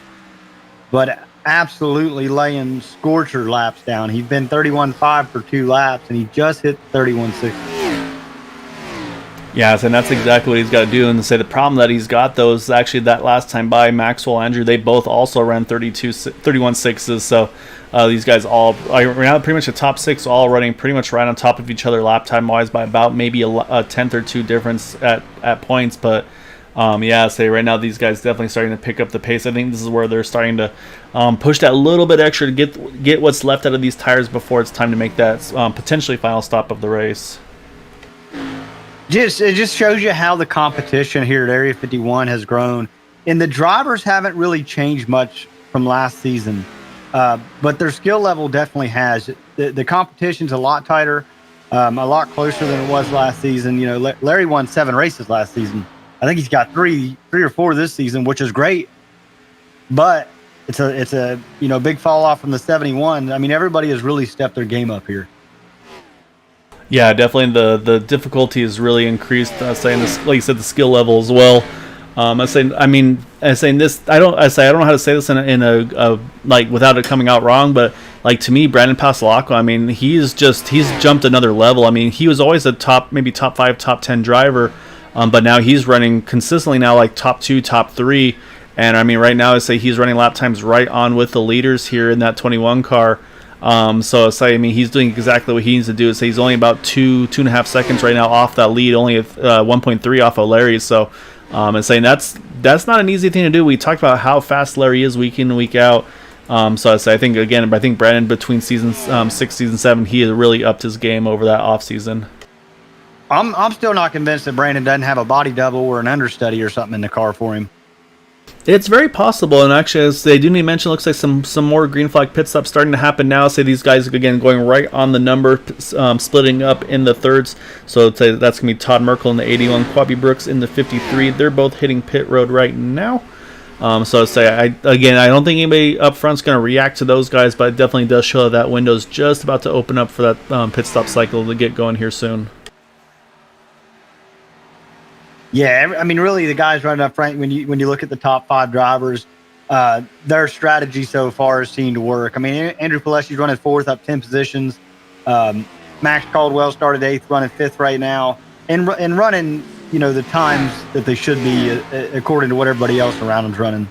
but absolutely laying scorcher laps down. He's been 31.5 for 2 laps, and he just hit 31.6. Yes, and that's exactly what he's got to do. And to say the problem that he's got, though, is actually that last time by Maxwell, Andrew, they both also ran 31.6s. So these guys all right now, pretty much the top 6 all running pretty much right on top of each other lap time wise by about maybe a tenth or two difference at points. But right now these guys definitely starting to pick up the pace. I think this is where they're starting to push that little bit extra to get what's left out of these tires before it's time to make that potentially final stop of the race. It just shows you how the competition here at Area 51 has grown, and the drivers haven't really changed much from last season, but their skill level definitely has. The competition's a lot tighter, a lot closer than it was last season. You know, Larry won 7 races last season. I think he's got three or four this season, which is great, but it's a big fall off from the 71. I mean, everybody has really stepped their game up here. Yeah, definitely the difficulty is really increased. Saying this, like you said, the skill level as well. I don't know how to say this in a like without it coming out wrong, but like to me, Brandon Passalacqua, I mean, he's jumped another level. I mean, he was always a top 5, top 10 driver, but now he's running consistently now like top 2, top 3, and I mean right now he's running lap times right on with the leaders here in that 21 car. He's doing exactly what he needs to do. He's only about 2.5 seconds right now off that lead, only 1.3 off of Larry. So, that's not an easy thing to do. We talked about how fast Larry is week in and week out. I think Brandon between season 6, season 7, he has really upped his game over that off season. I'm still not convinced that Brandon doesn't have a body double or an understudy or something in the car for him. It's very possible, and actually, as they do need to mention, looks like some more green flag pit stops starting to happen now. These guys again going right on the number, splitting up in the thirds. So that's going to be Todd Merkel in the 81, Quabi Brooks in the 53. They're both hitting pit road right now. I don't think anybody up front's going to react to those guys, but it definitely does show that window's just about to open up for that pit stop cycle to get going here soon. Yeah, I mean, really, the guys running up front, when you look at the top 5 drivers, their strategy so far has seemed to work. I mean, Andrew Paleschi's running 4th, up 10 positions. Max Caldwell started 8th, running 5th right now, and running, the times that they should be according to what everybody else around them's running.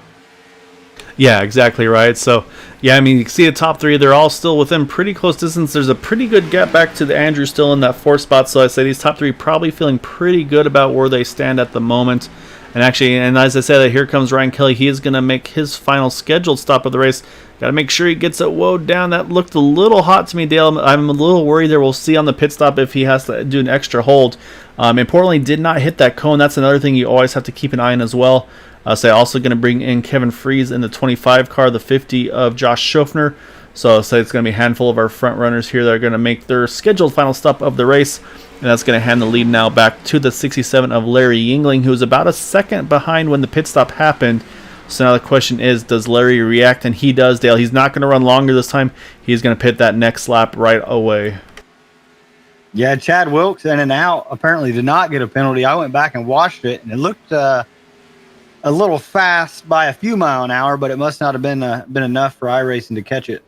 Yeah, exactly right. So, yeah, I mean, you can see the top 3, they're all still within pretty close distance. There's a pretty good gap back to the Andrew still in that 4th spot. So I say these top 3 probably feeling pretty good about where they stand at the moment. And as I said, here comes Ryan Kelly. He is going to make his final scheduled stop of the race. Got to make sure he gets it woed down. That looked a little hot to me, Dale. I'm a little worried there. We'll see on the pit stop if he has to do an extra hold. Importantly, did not hit that cone. That's another thing you always have to keep an eye on as well. Also going to bring in Kevin Freeze in the 25 car, the 50 of Josh Schofner. So it's going to be a handful of our front runners here that are going to make their scheduled final stop of the race. And that's going to hand the lead now back to the 67 of Larry Yingling, who was about a second behind when the pit stop happened. So now the question is, does Larry react? And he does, Dale. He's not going to run longer this time. He's going to pit that next lap right away. Yeah, Chad Wilkes in and out apparently did not get a penalty. I went back and watched it, and it looked a little fast by a few miles an hour, but it must not have been enough for iRacing to catch it.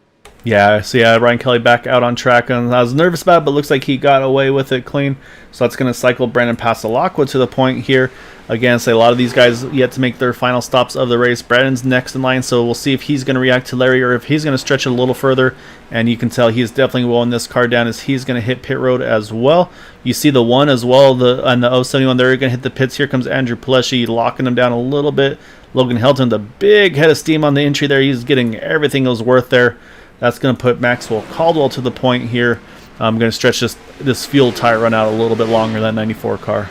Yeah, Ryan Kelly back out on track, and I was nervous about it, but looks like he got away with it clean. So that's going to cycle Brandon Passalacqua to the point here. Again, a lot of these guys yet to make their final stops of the race. Brandon's next in line, so we'll see if he's going to react to Larry or if he's going to stretch it a little further. And you can tell he's definitely willing this car down as he's going to hit pit road as well. You see the 1 as well, on the 071, they're going to hit the pits. Here comes Andrew Paleschi locking him down a little bit. Logan Helton, the big head of steam on the entry there. He's getting everything that was worth there. That's going to put Maxwell Caldwell to the point here. I'm going to stretch this fuel tire run out a little bit longer than 94 car.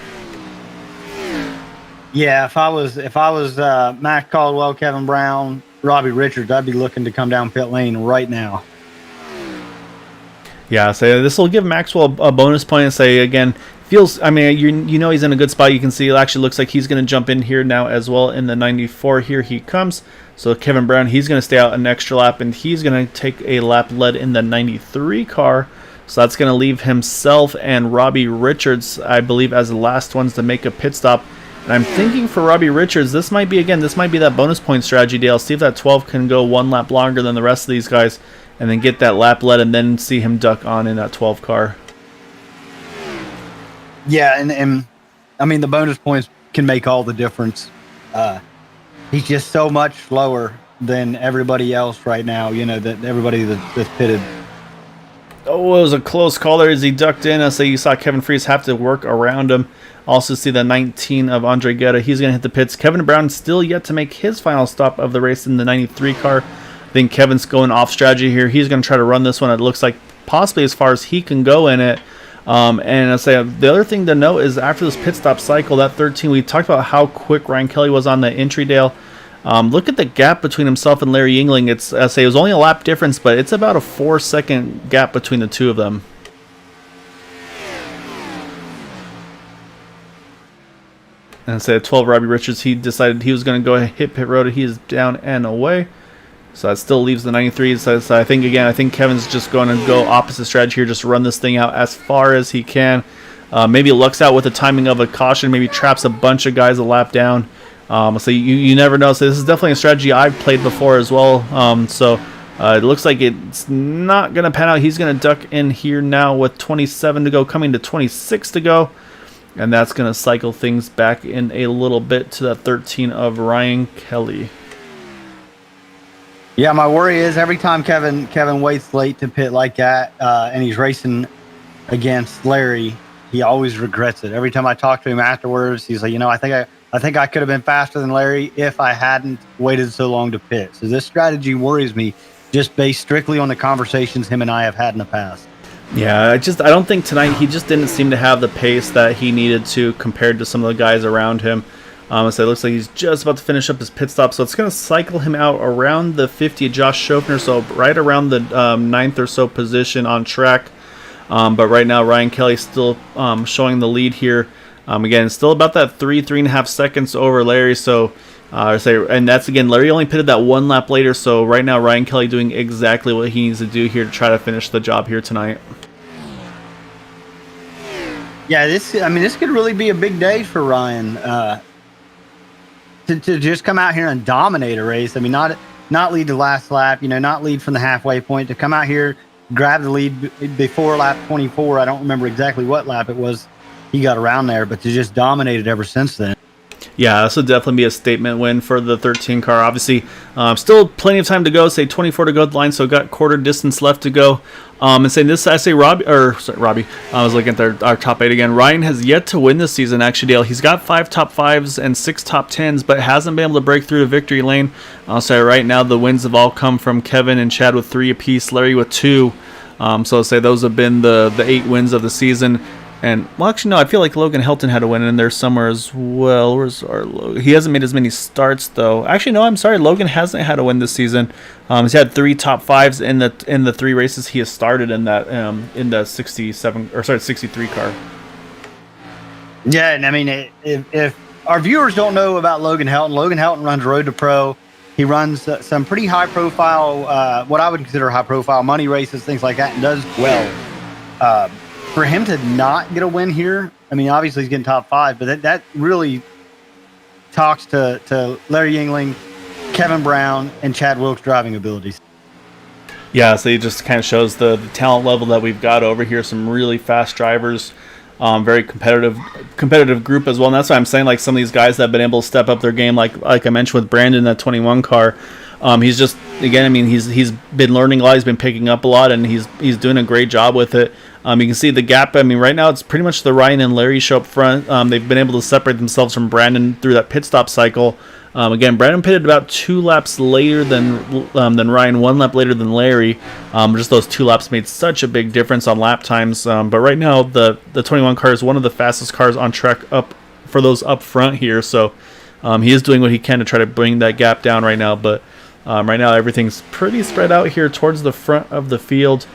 Yeah, if I was Max Caldwell, Kevin Brown, Robbie Richards, I'd be looking to come down pit lane right now. Yeah, so this will give Maxwell a bonus point and say, again, feels, I mean, you know he's in a good spot. You can see it actually looks like he's going to jump in here now as well in the 94. Here he comes. So Kevin Brown, he's going to stay out an extra lap, and he's going to take a lap led in the 93 car. So that's going to leave himself and Robbie Richards, I believe, as the last ones to make a pit stop. And I'm thinking for Robbie Richards, this might be that bonus point strategy, Dale. See if that 12 can go one lap longer than the rest of these guys, and then get that lap led, and then see him duck on in that 12 car. Yeah, and I mean, the bonus points can make all the difference. He's just so much slower than everybody else right now, you know, that everybody that's pitted. Oh, it was a close call there as he ducked in. I say you saw Kevin Freese have to work around him. Also see the 19 of Andre Guetta. He's going to hit the pits. Kevin Brown still yet to make his final stop of the race in the 93 car. I think Kevin's going off strategy here. He's going to try to run this one. It looks like possibly as far as he can go in it. And I say the other thing to note is after this pit stop cycle, that 13, we talked about how quick Ryan Kelly was on the entry, Dale. Look at the gap between himself and Larry Yingling. It's, I say, it was only a lap difference, but it's about a 4-second gap between the two of them. And I say 12, Robbie Richards, he decided he was going to go hit pit road. He is down and away. So that still leaves the 93. So I think Kevin's just going to go opposite strategy here, just run this thing out as far as he can. Maybe lucks out with the timing of a caution, maybe traps a bunch of guys a lap down. So you never know. So this is definitely a strategy I've played before as well. It looks like it's not going to pan out. He's going to duck in here now with 27 to go, coming to 26 to go. And that's going to cycle things back in a little bit to that 13 of Ryan Kelly. Yeah, my worry is every time Kevin waits late to pit like that, and he's racing against Larry, he always regrets it. Every time I talk to him afterwards, he's like, I think I could have been faster than Larry if I hadn't waited so long to pit. So this strategy worries me, just based strictly on the conversations him and I have had in the past. Yeah, I don't think tonight he just didn't seem to have the pace that he needed to compared to some of the guys around him. So it looks like he's just about to finish up his pit stop. So it's going to cycle him out around the 50 of Josh Schofner, so right around the 9th or so position on track. But right now, Ryan Kelly still showing the lead here. Again, still about that 3.5 seconds over Larry. So, and that's again, Larry only pitted that one lap later. So right now, Ryan Kelly doing exactly what he needs to do here to try to finish the job here tonight. Yeah, this could really be a big day for Ryan. To just come out here and dominate a race. I mean, not lead the last lap, not lead from the halfway point, to come out here, grab the lead before lap 24. I don't remember exactly what lap it was he got around there, but to just dominate it ever since then. Yeah, this will definitely be a statement win for the 13 car. Obviously, still plenty of time to go. Say 24 to go at the line, so got quarter distance left to go. And saying this, I say Robbie. I was looking at our top 8 again. Ryan has yet to win this season. Actually, Dale, he's got 5 top 5s and 6 top 10s, but hasn't been able to break through the victory lane. I'll say right now the wins have all come from Kevin and Chad with 3 apiece, Larry with 2. So I'll say those have been the 8 wins of the season. And, well, actually, no, I feel like Logan Helton had a win in there somewhere as well. Where's our Logan? He hasn't made as many starts, though. Actually, no, I'm sorry. Logan hasn't had a win this season. He's had 3 top 5s in the 3 races he has started in that in the 63 car. Yeah, and I mean, if our viewers don't know about Logan Helton runs Road to Pro. He runs some pretty high-profile, what I would consider high-profile money races, things like that, and does well. For him to not get a win here, I mean, obviously he's getting top 5, but that really talks to Larry Yingling, Kevin Brown, and Chad Wilkes' driving abilities. Yeah, so it just kind of shows the talent level that we've got over here. Some really fast drivers, very competitive group as well. And that's why I'm saying, like, some of these guys that have been able to step up their game, like I mentioned with Brandon, that 21 car. He's just, again, I mean, he's been learning a lot. He's been picking up a lot, and he's doing a great job with it. You can see the gap. I mean, right now it's pretty much the Ryan and Larry show up front. They've been able to separate themselves from Brandon through that pit stop cycle. Again, Brandon pitted about 2 laps later than Ryan, 1 lap later than Larry. Just those 2 laps made such a big difference on lap times. But right now, the 21 car is one of the fastest cars on track up for those up front here. So he is doing what he can to try to bring that gap down right now. But right now, everything's pretty spread out here towards the front of the field.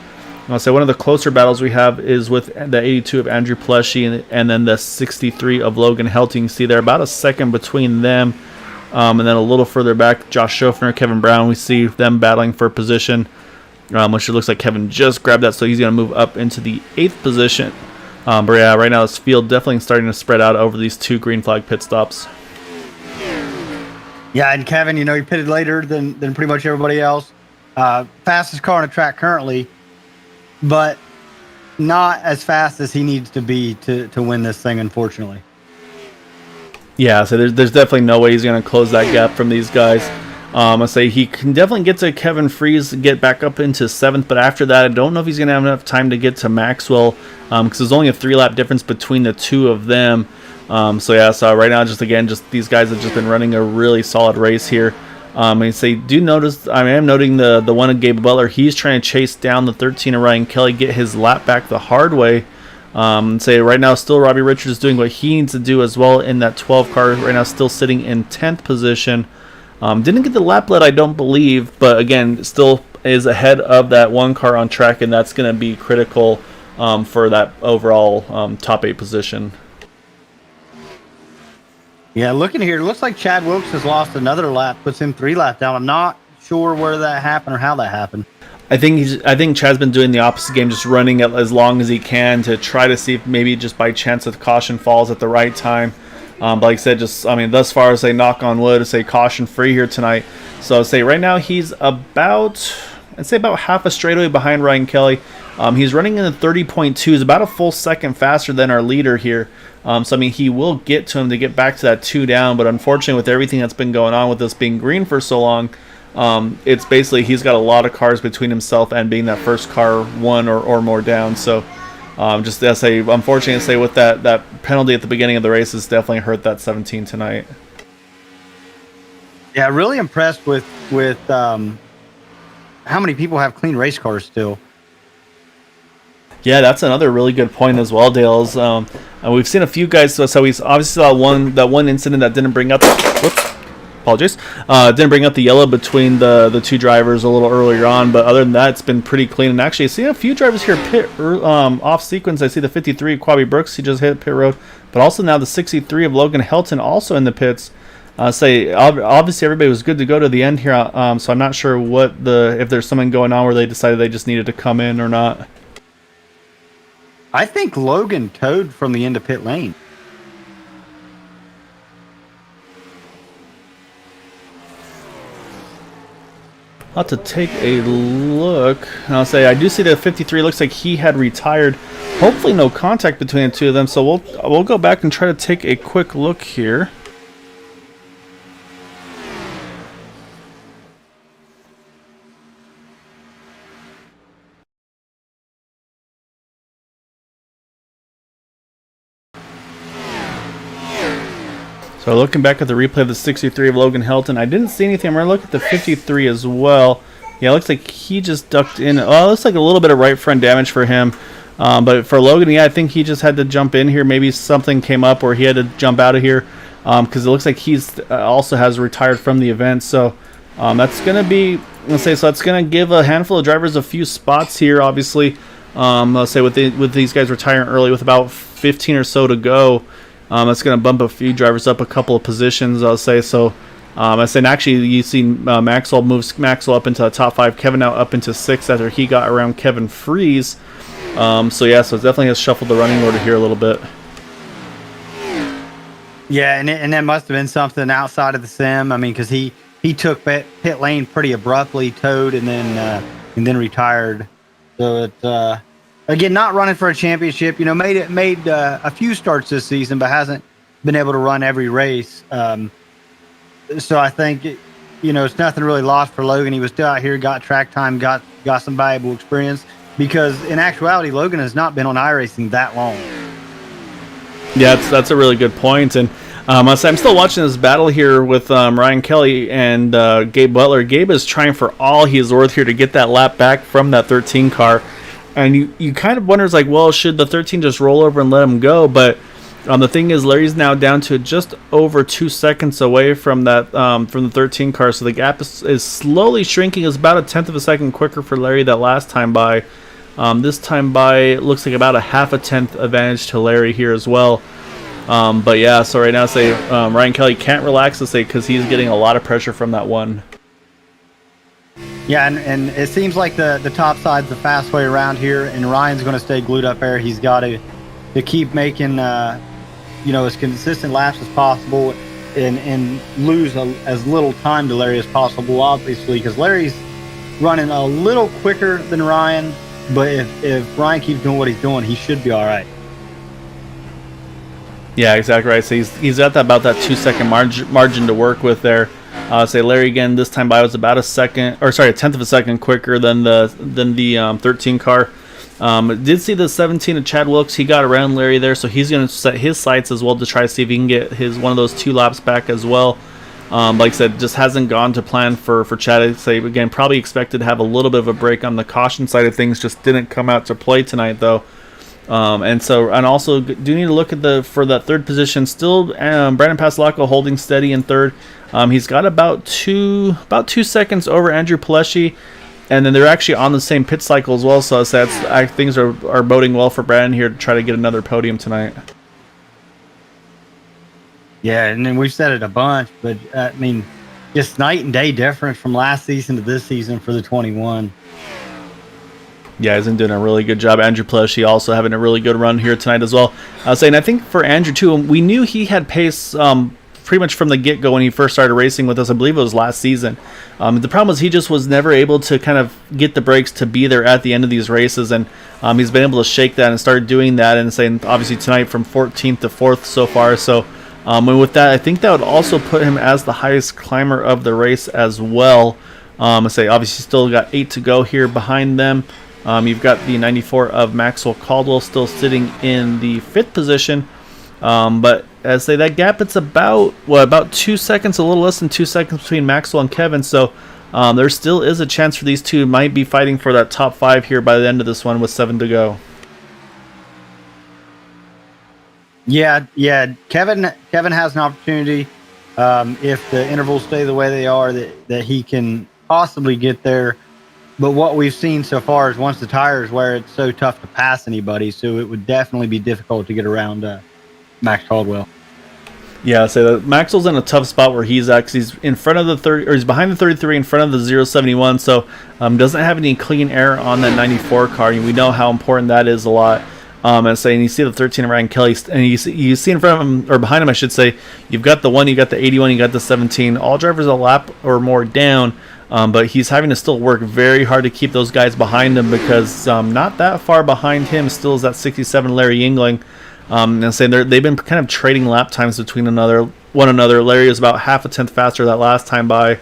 I'll say one of the closer battles we have is with the 82 of Andrew Pleshy and then the 63 of Logan Helton. You can see there about a second between them. And then a little further back, Josh Schofner, Kevin Brown, we see them battling for position, which it looks like Kevin just grabbed that, so he's going to move up into the 8th position. But yeah, right now this field definitely starting to spread out over these 2 green flag pit stops. Yeah, and Kevin, he pitted later than pretty much everybody else. Fastest car on the track currently, but not as fast as he needs to be to win this thing, unfortunately. Yeah, so there's definitely no way he's going to close that gap from these guys. I say he can definitely get to Kevin Freeze, get back up into 7th, but after that, I don't know if he's going to have enough time to get to Maxwell, because there's only a 3-lap difference between the 2 of them. So right now, just these guys have just been running a really solid race here. And say, do notice, I am noting the one of Gabe Butler. He's trying to chase down the 13 of Ryan Kelly, get his lap back the hard way. Say right now, still Robbie Richards is doing what he needs to do as well in that 12 car. Right now, still sitting in 10th position. Didn't get the lap lead, I don't believe, but again, still is ahead of that 1 car on track, and that's going to be critical for that overall top 8 position. Yeah, looking here, it looks like Chad Wilkes has lost another lap, puts him 3 laps down. I'm not sure where that happened or how that happened. I think Chad's been doing the opposite game, just running it as long as he can to try to see if maybe just by chance the caution falls at the right time. But like I said, thus far, say knock on wood, say caution free here tonight. So say right now he's about half a straightaway behind Ryan Kelly. He's running in the 30.2, is about a full second faster than our leader here. So he will get to him to get back to that 2 down, but unfortunately with everything that's been going on with this being green for so long, it's basically he's got a lot of cars between himself and being that first car 1 or more down. So unfortunately with that penalty at the beginning of the race has definitely hurt that 17 tonight. Yeah, really impressed with how many people have clean race cars still. Yeah, that's another really good point as well, Dale. We've seen a few guys. So we obviously saw that one incident that didn't bring up. Didn't bring up the yellow between the 2 drivers a little earlier on, but other than that, it's been pretty clean. And actually, I see a few drivers here pit off sequence. I see the 53 Quabi Brooks, he just hit pit road, but also now the 63 of Logan Helton also in the pits. Obviously everybody was good to go to the end here. So I'm not sure if there's something going on where they decided they just needed to come in or not. I think Logan towed from the end of pit lane. I'll have to take a look. And I'll say I do see that 53 looks like he had retired. Hopefully no contact between the 2 of them. So we'll go back and try to take a quick look here. So looking back at the replay of the 63 of Logan Helton, I didn't see anything. I'm going to look at the 53 as well. Yeah, it looks like he just ducked in. Oh, it looks like a little bit of right front damage for him. But for Logan, yeah, I think he just had to jump in here. Maybe something came up where he had to jump out of here. Because it looks like he's also has retired from the event. So that's going to be, so that's going to give a handful of drivers a few spots here, obviously. Let's say with these guys retiring early with about 15 or so to go. That's going to bump a few drivers up a couple of positions, I'll say. So I said actually you see Maxwell moves Maxwell up into the top 5, Kevin now up into 6 after he got around Kevin Freeze. So it definitely has shuffled the running order here a little bit. Yeah, and that must have been something outside of the sim. Because he took pit lane pretty abruptly, towed, and then retired. So it's again not running for a championship. Made a few starts this season, but hasn't been able to run every race. So I think it's nothing really lost for Logan. He was still out here, got track time, got some valuable experience. because in actuality, Logan has not been on iRacing that long. Yeah, that's a really good point. And I'm still watching this battle here with Ryan Kelly and Gabe Butler. Gabe is trying for all he is worth here to get that lap back from that 13 car. And you kind of wonders, like, well, should the 13 just roll over and let him go? But the thing is, Larry's now down to just over 2 seconds away from that from the 13 car. So the gap is slowly shrinking. It's about a tenth of a second quicker for Larry that last time by. This time by looks like about a half a tenth advantage to Larry here as well. But yeah, so right now say Ryan Kelly can't relax to say because he's getting a lot of pressure from that one. Yeah, and it seems like the top side's the fast way around here, and Ryan's going to stay glued up there. He's got to keep making as consistent laps as possible and lose as little time to Larry as possible, obviously, because Larry's running a little quicker than Ryan. But if Ryan keeps doing what he's doing, he should be all right. Yeah, exactly right. So he's got about that 2 second margin to work with there. Say Larry again this time by was about a tenth of a second quicker than the 13 car. Did see the 17 of Chad Wilkes. He got around Larry there, so he's going to set his sights as well to try to see if he can get one of those 2 laps back as well. Like I said, just hasn't gone to plan for Chad. I'd say again, probably expected to have a little bit of a break on the caution side of things. Just didn't come out to play tonight though. And also do need to look at for that third position. Still, Brandon Pasolaco holding steady in third. He's got about two seconds over Andrew Paleschi, and then they're actually on the same pit cycle as well. So things are boding well for Brandon here to try to get another podium tonight. Yeah, and then we've said it a bunch, but I mean, just night and day difference from last season to this season for the 21. Yeah, he's been doing a really good job. Andrew Paleschi also having a really good run here tonight as well. I think for Andrew too, we knew he had pace pretty much from the get-go when he first started racing with us. I believe it was last season. The problem was he just was never able to kind of get the brakes to be there at the end of these races, and he's been able to shake that and start doing that, and saying obviously tonight from 14th to 4th so far. So and with that, I think that would also put him as the highest climber of the race as well. Obviously still got 8 to go here behind them. You've got the 94 of Maxwell Caldwell still sitting in the 5th position. But that gap, it's about 2 seconds, a little less than 2 seconds between Maxwell and Kevin. So there still is a chance for these two might be fighting for that top 5 here by the end of this one with 7 to go. Yeah. Kevin has an opportunity if the intervals stay the way they are that he can possibly get there. But what we've seen so far is once the tires wear, it's so tough to pass anybody. So it would definitely be difficult to get around Max Caldwell. Yeah, so Maxwell's in a tough spot where he's in front of the 30, or he's behind the 33 in front of the 071. So doesn't have any clean air on that 94 car. We know how important that is a lot. And you see the 13 of Ryan Kelly, and you see in front of him, or behind him, I should say, you've got the 1, you got the 81, you got the 17. All drivers a lap or more down, but he's having to still work very hard to keep those guys behind him because not that far behind him still is that 67 Larry Yingling. And saying they've been kind of trading lap times between one another. Larry is about half a tenth faster that last time by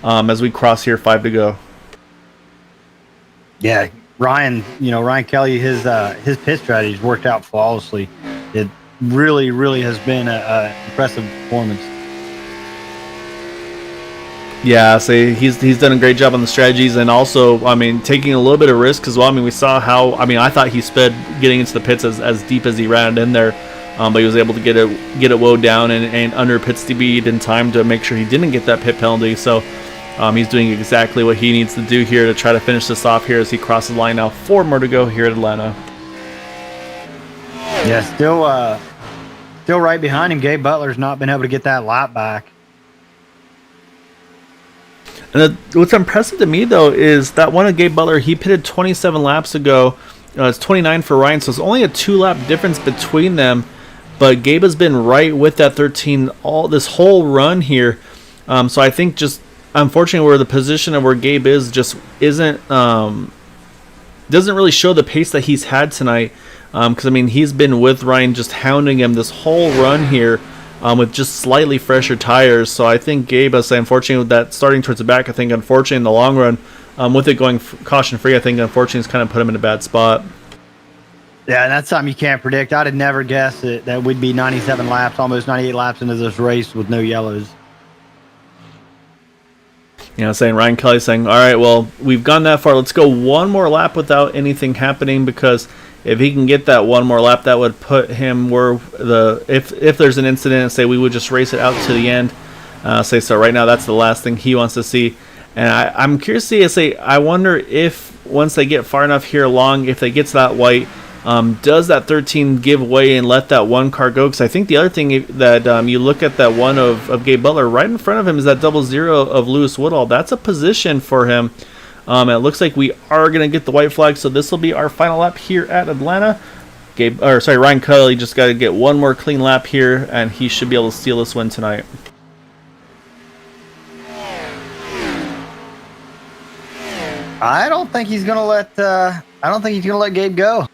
as we cross here 5 to go. Yeah. Ryan Kelly, his pit strategies worked out flawlessly. It really, really has been an impressive performance. Yeah, so he's done a great job on the strategies, and also, taking a little bit of risk as well. We saw how, I thought he sped getting into the pits as deep as he ran it in there, but he was able to get it woe down and under pit speed in time to make sure he didn't get that pit penalty. So he's doing exactly what he needs to do here to try to finish this off here as he crosses the line now. 4 more to go here at Atlanta. Yeah, still right behind him. Gabe Butler's not been able to get that lap back. And what's impressive to me, though, is that one of Gabe Butler, he pitted 27 laps ago. It's 29 for Ryan, so it's only a 2-lap difference between them. But Gabe has been right with that 13 this whole run here. So I think just, unfortunately, where the position of where Gabe is just doesn't really show the pace that he's had tonight. Because, he's been with Ryan just hounding him this whole run here. With just slightly fresher tires. So I think Gabe, unfortunately, with that starting towards the back, unfortunately, in the long run, with it going caution free, I think unfortunately it's kind of put him in a bad spot. Yeah, and that's something you can't predict. I'd have never guessed that we'd be 97 laps, almost 98 laps into this race with no yellows. Saying Ryan Kelly saying, all right, well, we've gone that far. Let's go one more lap without anything happening, because if he can get that one more lap, that would put him where if there's an incident, say we would just race it out to the end. So right now that's the last thing he wants to see. And I'm curious to see, I wonder if once they get far enough here along, if they get to that white, does that 13 give way and let that one car go? Because I think the other thing that you look at that one of Gabe Butler, right in front of him is that 00 of Lewis Woodall. That's a position for him. It looks like we are going to get the white flag, so this will be our final lap here at Atlanta. Ryan Kelly just got to get one more clean lap here, and he should be able to steal this win tonight. I don't think he's gonna let Gabe go.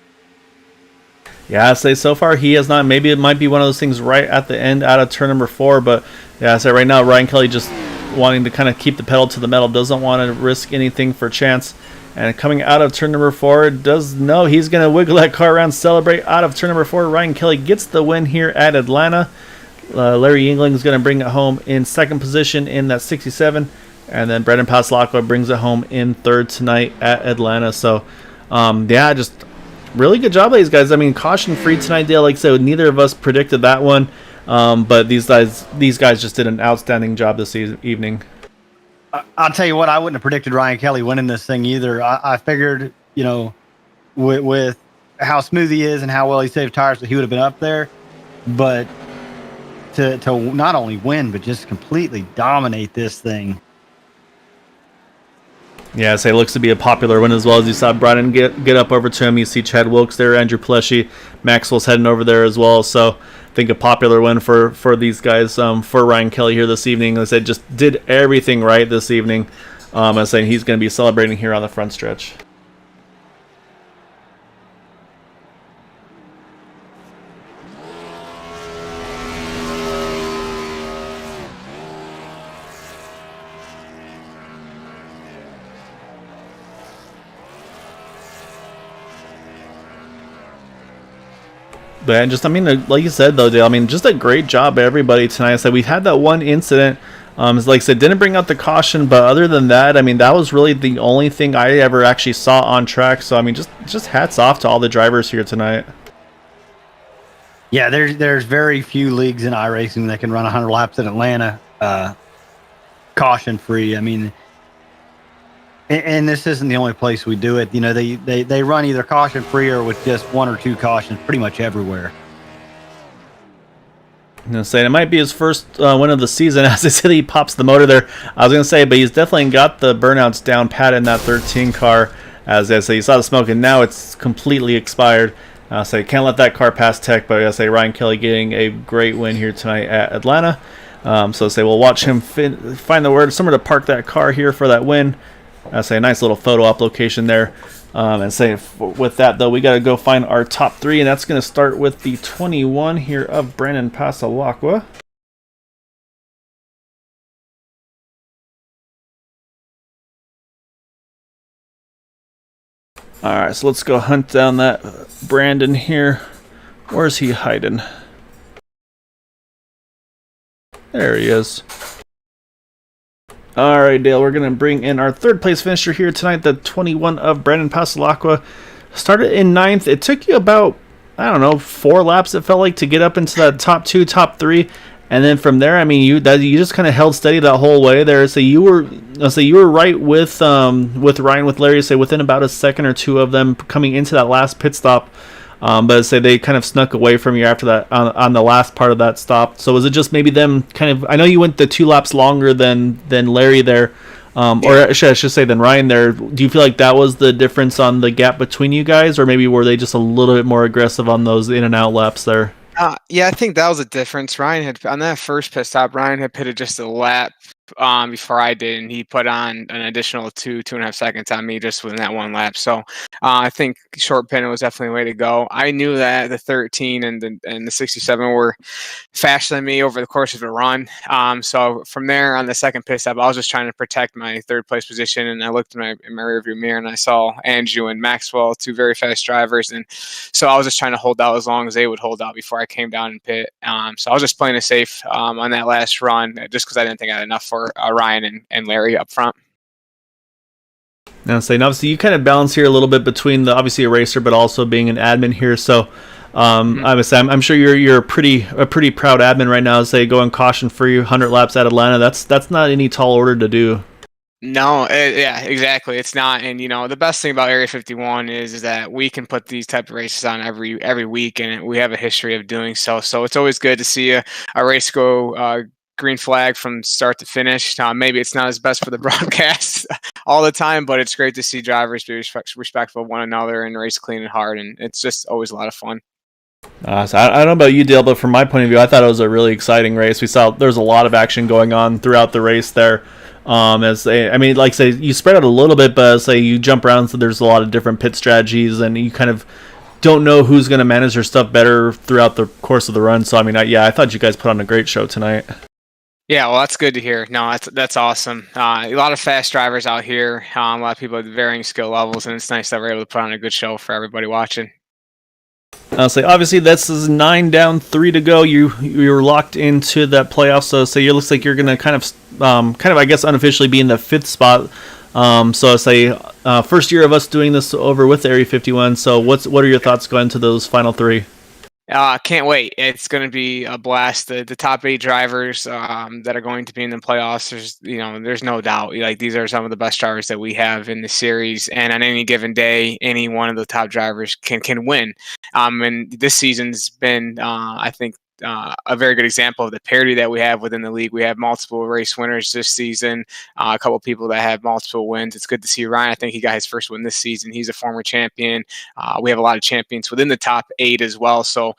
Yeah, I say so far he has not. Maybe it might be one of those things right at the end out of turn number 4, but yeah, I say right now Ryan Kelly just wanting to kind of keep the pedal to the metal, doesn't want to risk anything for chance. And coming out of turn number 4, does know he's going to wiggle that car around, celebrate out of turn number 4. Ryan Kelly gets the win here at Atlanta. Larry Yingling is going to bring it home in second position in that 67. And then Brandon Passalacqua brings it home in third tonight at Atlanta. So, yeah, just really good job by these guys. I mean, caution free tonight, Dale. Like I said, neither of us predicted that one. But these guys just did an outstanding job this evening. I'll tell you what, I wouldn't have predicted Ryan Kelly winning this thing either. I figured, with how smooth he is and how well he saved tires, that he would have been up there. But to not only win, but just completely dominate this thing. Yeah, so it looks to be a popular win as well. As you saw Brian get up over to him. You see Chad Wilkes there, Andrew Pleshy, Maxwell's heading over there as well. So I think a popular win for these guys, for Ryan Kelly here this evening. As I said, just did everything right this evening. I'm saying he's going to be celebrating here on the front stretch. But just, I mean, like you said, though, Dale, I mean, just a great job, everybody, tonight. So we had that one incident. Like I said, didn't bring out the caution, but other than that, I mean, that was really the only thing I ever actually saw on track. So, I mean, just hats off to all the drivers here tonight. Yeah, there's very few leagues in iRacing that can run 100 laps in Atlanta caution-free. I mean, and this isn't the only place we do it. They run either caution-free or with just 1 or 2 cautions pretty much everywhere. I'm going to say it might be his first win of the season. As I said, he pops the motor there. I was going to say, but he's definitely got the burnouts down pat in that 13 car. As I say, you saw the smoke, and now it's completely expired. So you can't let that car pass tech, but I say Ryan Kelly getting a great win here tonight at Atlanta. So say we'll watch him find the word somewhere to park that car here for that win. I say a nice little photo op location there. And say with that, though, we got to go find our top 3, and that's going to start with the 21 here of Brandon Passalacqua. All right, so let's go hunt down that Brandon here. Where's he hiding? There he is. All right, Dale, we're going to bring in our third place finisher here tonight, the 21 of Brandon Passalacqua. Started in 9th. It took you about, 4 laps, it felt like, to get up into that top 2, top 3. And then from there, I mean, you just kind of held steady that whole way there. So you were right with Ryan, with Larry, say within about a second or 2 of them coming into that last pit stop. But say they kind of snuck away from you after that on the last part of that stop. So was it just maybe them kind of? I know you went the 2 laps longer than Larry there, or I should say than Ryan there. Do you feel like that was the difference on the gap between you guys, or maybe were they just a little bit more aggressive on those in and out laps there? Yeah, I think that was a difference. Ryan had on that first pit stop. Ryan had pitted just a lap before I did, and he put on an additional 2.5 seconds on me just within that one lap. So I think short pin was definitely a way to go. I knew that the 13 and the 67 were faster than me over the course of the run. So from there on the second pit stop, I was just trying to protect my third place position, and I looked in my rearview mirror and I saw Andrew and Maxwell, two very fast drivers, and so I was just trying to hold out as long as they would hold out before I came down and pit. So I was just playing it safe on that last run, just because I didn't think I had enough for Ryan and Larry up front. Now, obviously, you kind of balance here a little bit between the obviously a racer, but also being an admin here. So, I'm sure you're a pretty proud admin right now. Say going caution free 100 laps at Atlanta. That's not any tall order to do. No, yeah, exactly. It's not, and the best thing about Area 51 is that we can put these type of races on every week, and we have a history of doing so. So it's always good to see a race go green flag from start to finish. Maybe it's not as best for the broadcast all the time, but it's great to see drivers be respectful of one another and race clean and hard, and it's just always a lot of fun. So I don't know about you, Dale, but from my point of view, I thought it was a really exciting race. We saw there's a lot of action going on throughout the race there. You spread out a little bit, but say you jump around, so there's a lot of different pit strategies, and you kind of don't know who's going to manage their stuff better throughout the course of the run. So I thought you guys put on a great show tonight. Yeah, well, that's good to hear. No, that's awesome. A lot of fast drivers out here, a lot of people at varying skill levels, and it's nice that we're able to put on a good show for everybody watching. I'll say obviously this is 9 down, 3 to go. You're locked into that playoff. So it looks like you're gonna kind of I guess unofficially be in the 5th spot. First year of us doing this over with Area 51. So what are your thoughts going to those final 3? Can't wait. It's going to be a blast. The top 8 drivers that are going to be in the playoffs, there's no doubt. Like, these are some of the best drivers that we have in the series, and on any given day, any one of the top drivers can win. And this season's been, I think, a very good example of the parity that we have within the league. We have multiple race winners this season, a couple of people that have multiple wins. It's good to see Ryan. I think he got his first win this season. He's a former champion. We have a lot of champions within the top 8 as well. So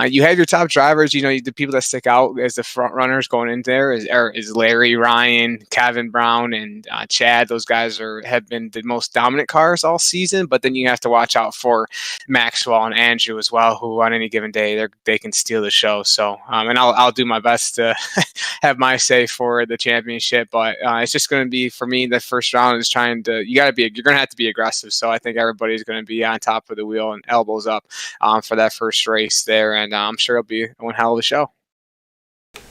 you have your top drivers, the people that stick out as the front runners going in there is Larry, Ryan, Kevin Brown, and Chad. Those guys have been the most dominant cars all season, but then you have to watch out for Maxwell and Andrew as well, who on any given day they can steal the show. So and I'll do my best to have my say for the championship, but it's just going to be, for me, the first round is you're going to have to be aggressive. So I think everybody's going to be on top of the wheel and elbows up for that first race there, and I'm sure it'll be one hell of a show.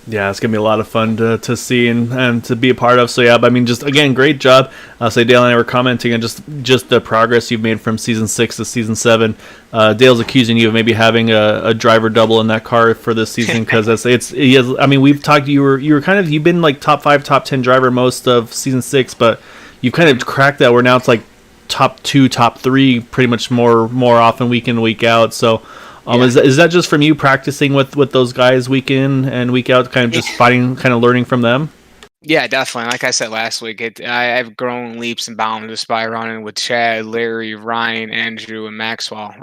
Yeah, it's gonna be a lot of fun to see and to be a part of. So just again, great job. Dale and I were commenting on just the progress you've made from season 6 to season 7. Dale's accusing you of maybe having a driver double in that car for this season, because we've talked. You've been like top 5, top 10 driver most of season 6, but you've kind of cracked that where now it's like top 2, top 3, pretty much more often, week in, week out. So. Is that just from you practicing with those guys week in and week out, kind of just fighting, kind of learning from them? Yeah, definitely. Like I said last week, I've grown leaps and bounds just by running with Chad, Larry, Ryan, Andrew, and Maxwell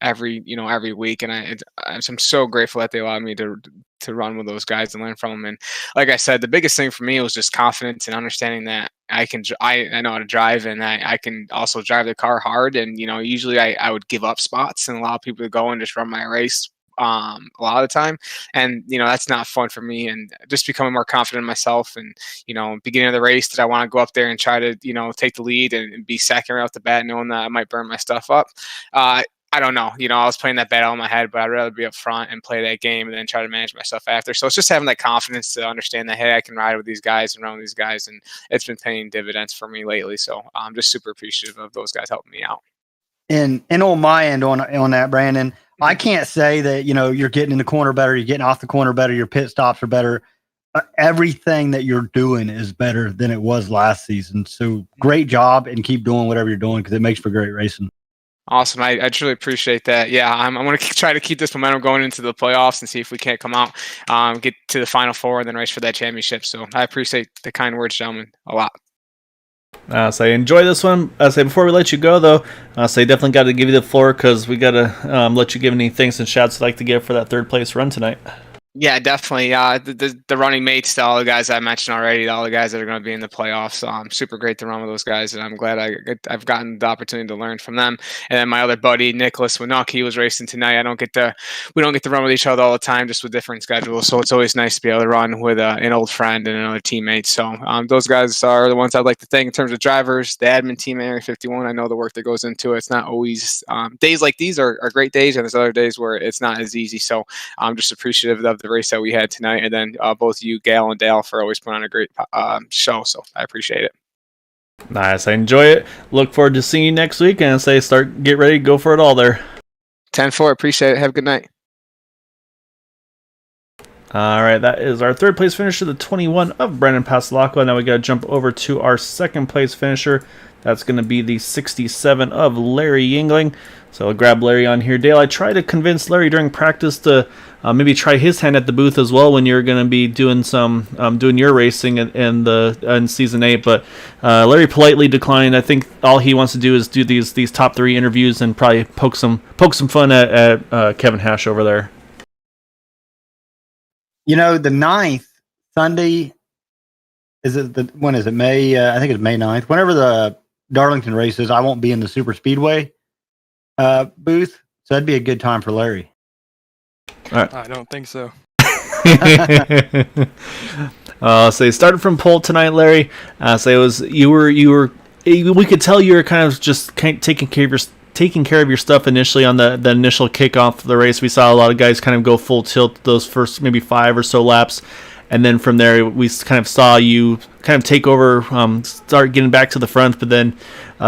every week, and I'm so grateful that they allowed me to run with those guys and learn from them. And like I said, the biggest thing for me was just confidence and understanding that I know how to drive, and I can also drive the car hard. And usually I would give up spots and allow people to go and just run my race a lot of the time, and that's not fun for me. And just becoming more confident in myself, and beginning of the race, that I want to go up there and try to take the lead and be second right off the bat, knowing that I might burn my stuff up. I don't know. I was playing that battle in my head, but I'd rather be up front and play that game and then try to manage myself after. So it's just having that confidence to understand that, hey, I can ride with these guys and run with these guys, and it's been paying dividends for me lately. So I'm just super appreciative of those guys helping me out. And on my end on that, Brandon, I can't say that, you're getting in the corner better, you're getting off the corner better, your pit stops are better. Everything that you're doing is better than it was last season. So great job, and keep doing whatever you're doing, because it makes for great racing. Awesome. I truly appreciate that. Yeah, I'm going to try to keep this momentum going into the playoffs and see if we can't come out, get to the Final Four, and then race for that championship. So I appreciate the kind words, gentlemen, a lot. Enjoy this one. Before we let you go, though, definitely got to give you the floor, because we got to let you give any thanks and shouts you'd like to give for that 3rd place run tonight. Yeah, definitely. The running mates, all the guys I mentioned already, all the guys that are going to be in the playoffs. Super great to run with those guys, and I'm glad I've gotten the opportunity to learn from them. And then my other buddy Nicholas Winnock, he was racing tonight. We don't get to run with each other all the time, just with different schedules. So it's always nice to be able to run with an old friend and another teammate. So those guys are the ones I'd like to thank in terms of drivers, the admin team at Area 51. I know the work that goes into it. It's not always days like these are great days, and there's other days where it's not as easy. So I'm just appreciative of the race that we had tonight, and then both you, Gail and Dale, for always putting on a great show. So I appreciate it. Nice. I enjoy it. Look forward to seeing you next week, and get ready, go for it all there. 10-4. Appreciate it. Have a good night. All right, that is our third place finisher, the 21 of Brendan Pasalacqua. Now we got to jump over to our second place finisher. That's going to be the 67 of Larry Yingling. So I'll grab Larry on here. Dale, I tried to convince Larry during practice to maybe try his hand at the booth as well when you're going to be doing doing your racing in season 8. But Larry politely declined. I think all he wants to do is do these top 3 interviews and probably poke some fun at Kevin Hash over there. The 9th, Sunday, when is it? May, I think it's May 9th. Whenever the Darlington race is, I won't be in the Super Speedway booth. So that'd be a good time for Larry. All right. I don't think so. So you started from pole tonight, Larry. So it was we could tell you were kind of just taking care of your stuff initially on the initial kickoff of the race. We saw a lot of guys kind of go full tilt those first maybe 5 or so laps, and then from there we kind of saw you kind of take over, start getting back to the front, but then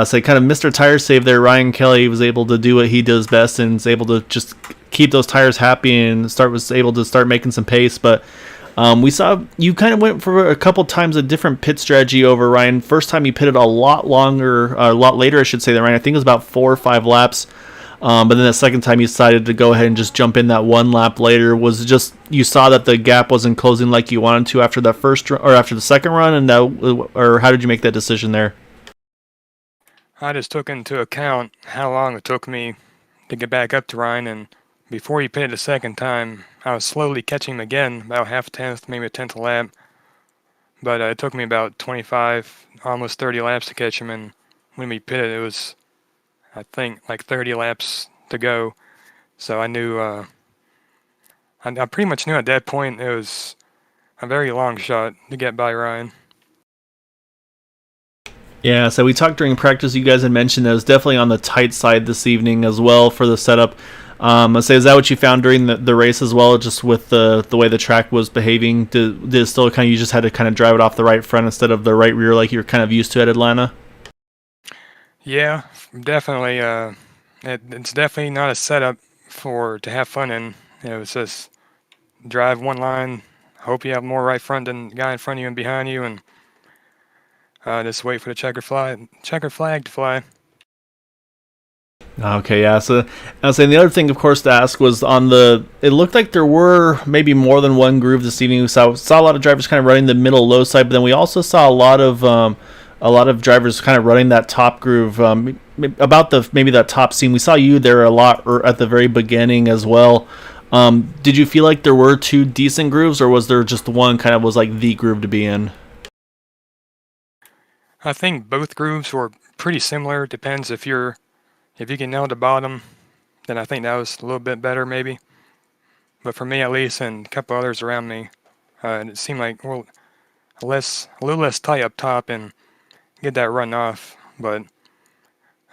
so kind of Mr. Tire Save there, Ryan Kelly was able to do what he does best and was able to just keep those tires happy and was able to start making some pace. But we saw you kind of went for a couple times a different pit strategy over Ryan. First time you pitted a lot later, I should say, than Ryan. I think it was about 4 or 5 laps. But then the second time you decided to go ahead and just jump in that 1 lap later. Was it just you saw that the gap wasn't closing like you wanted to after that first or after the second run, or how did you make that decision there? I just took into account how long it took me to get back up to Ryan, and before he pitted the second time, I was slowly catching him again, about half a tenth, maybe a tenth a lap. But it took me about 25, almost 30 laps to catch him, and when we pitted, it was, I think, like 30 laps to go. So I knew, I pretty much knew at that point it was a very long shot to get by Ryan. Yeah, so we talked during practice. You guys had mentioned that it was definitely on the tight side this evening as well for the setup. Is that what you found during the race as well, just with the way the track was behaving? Did it still kind of, you just had to kind of drive it off the right front instead of the right rear like you're kind of used to at Atlanta? Yeah, definitely. It's definitely not a setup to have fun in. It's just drive one line, hope you have more right front than the guy in front of you and behind you, and just wait for the checker flag to fly. Okay, yeah. So I was saying the other thing, of course, to ask was it looked like there were maybe more than one groove this evening. We saw a lot of drivers kind of running the middle low side, but then we also saw a lot of drivers kind of running that top groove. About maybe that top seam, we saw you there a lot at the very beginning as well. Did you feel like there were 2 decent grooves, or was there just one kind of was like the groove to be in? I think both grooves were pretty similar. Depends if you can nail the bottom, then I think that was a little bit better maybe. But for me at least, and a couple others around me, it seemed like a little less tight up top and get that run off. But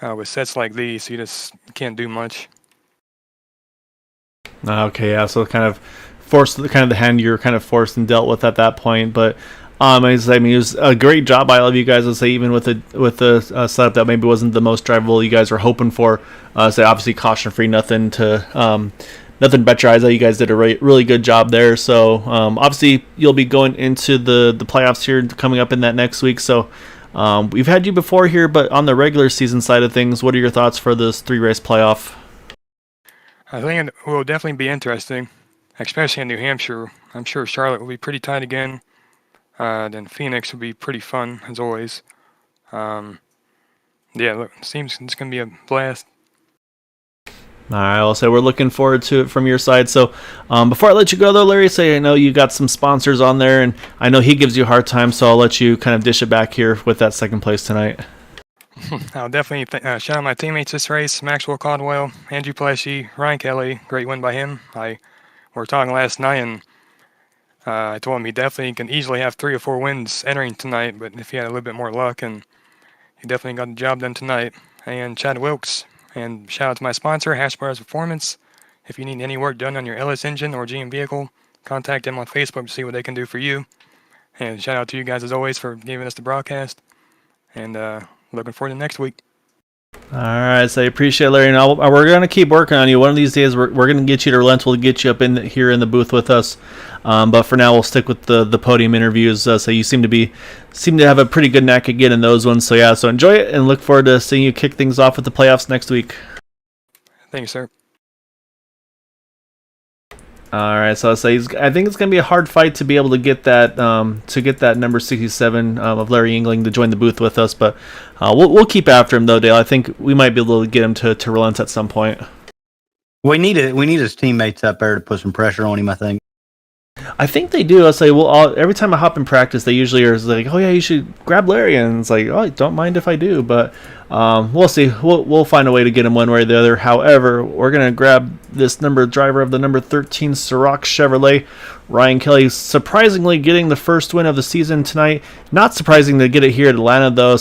with sets like these, you just can't do much. Okay, yeah. So kind of the hand you're kind of forced and dealt with at that point, but. I mean, it was a great job by all of you guys. I'd say even with the setup that maybe wasn't the most drivable you guys were hoping for. So obviously caution free, nothing bet your eyes that you guys did a really good job there. So obviously you'll be going into the playoffs here coming up in that next week. So we've had you before here, but on the regular season side of things, what are your thoughts for this 3-race playoff? I think it will definitely be interesting, especially in New Hampshire. I'm sure Charlotte will be pretty tight again. Then Phoenix will be pretty fun, as always. Yeah, look, seems it's going to be a blast. All right, I'll say we're looking forward to it from your side. So, before I let you go, though, Larry, say I know you got some sponsors on there, and I know he gives you a hard time, so I'll let you kind of dish it back here with that second place tonight. I'll definitely shout out my teammates this race: Maxwell Caldwell, Andrew Pleshy, Ryan Kelly. Great win by him. We were talking last night, and I told him he definitely can easily have 3 or 4 wins entering tonight, but if he had a little bit more luck, and he definitely got the job done tonight. And Chad Wilkes. And shout out to my sponsor, Hash Bars Performance. If you need any work done on your LS engine or GM vehicle, contact them on Facebook to see what they can do for you. And shout out to you guys as always for giving us the broadcast. And looking forward to next week. All right, so I appreciate it, Larry. And we're going to keep working on you. One of these days, we're going to get you to relent. We'll get you up here in the booth with us. But for now, we'll stick with the podium interviews. So you seem to have a pretty good knack at getting those ones. So yeah, so enjoy it and look forward to seeing you kick things off with the playoffs next week. Thank you, sir. All right, so I think it's going to be a hard fight to be able to get that number 67 of Larry Yingling to join the booth with us, but we'll keep after him though, Dale. I think we might be able to get him to relent at some point. We need his teammates up there to put some pressure on him, I think they do. I'll say, well, every time I hop in practice, they usually are like, "Oh yeah, you should grab Larry," and it's like, "Oh, don't mind if I do," but we'll see. We'll find a way to get him one way or the other. However, we're gonna grab this driver of the number 13 Ciroc Chevrolet, Ryan Kelly, surprisingly getting the first win of the season tonight. Not surprising to get it here at Atlanta, though.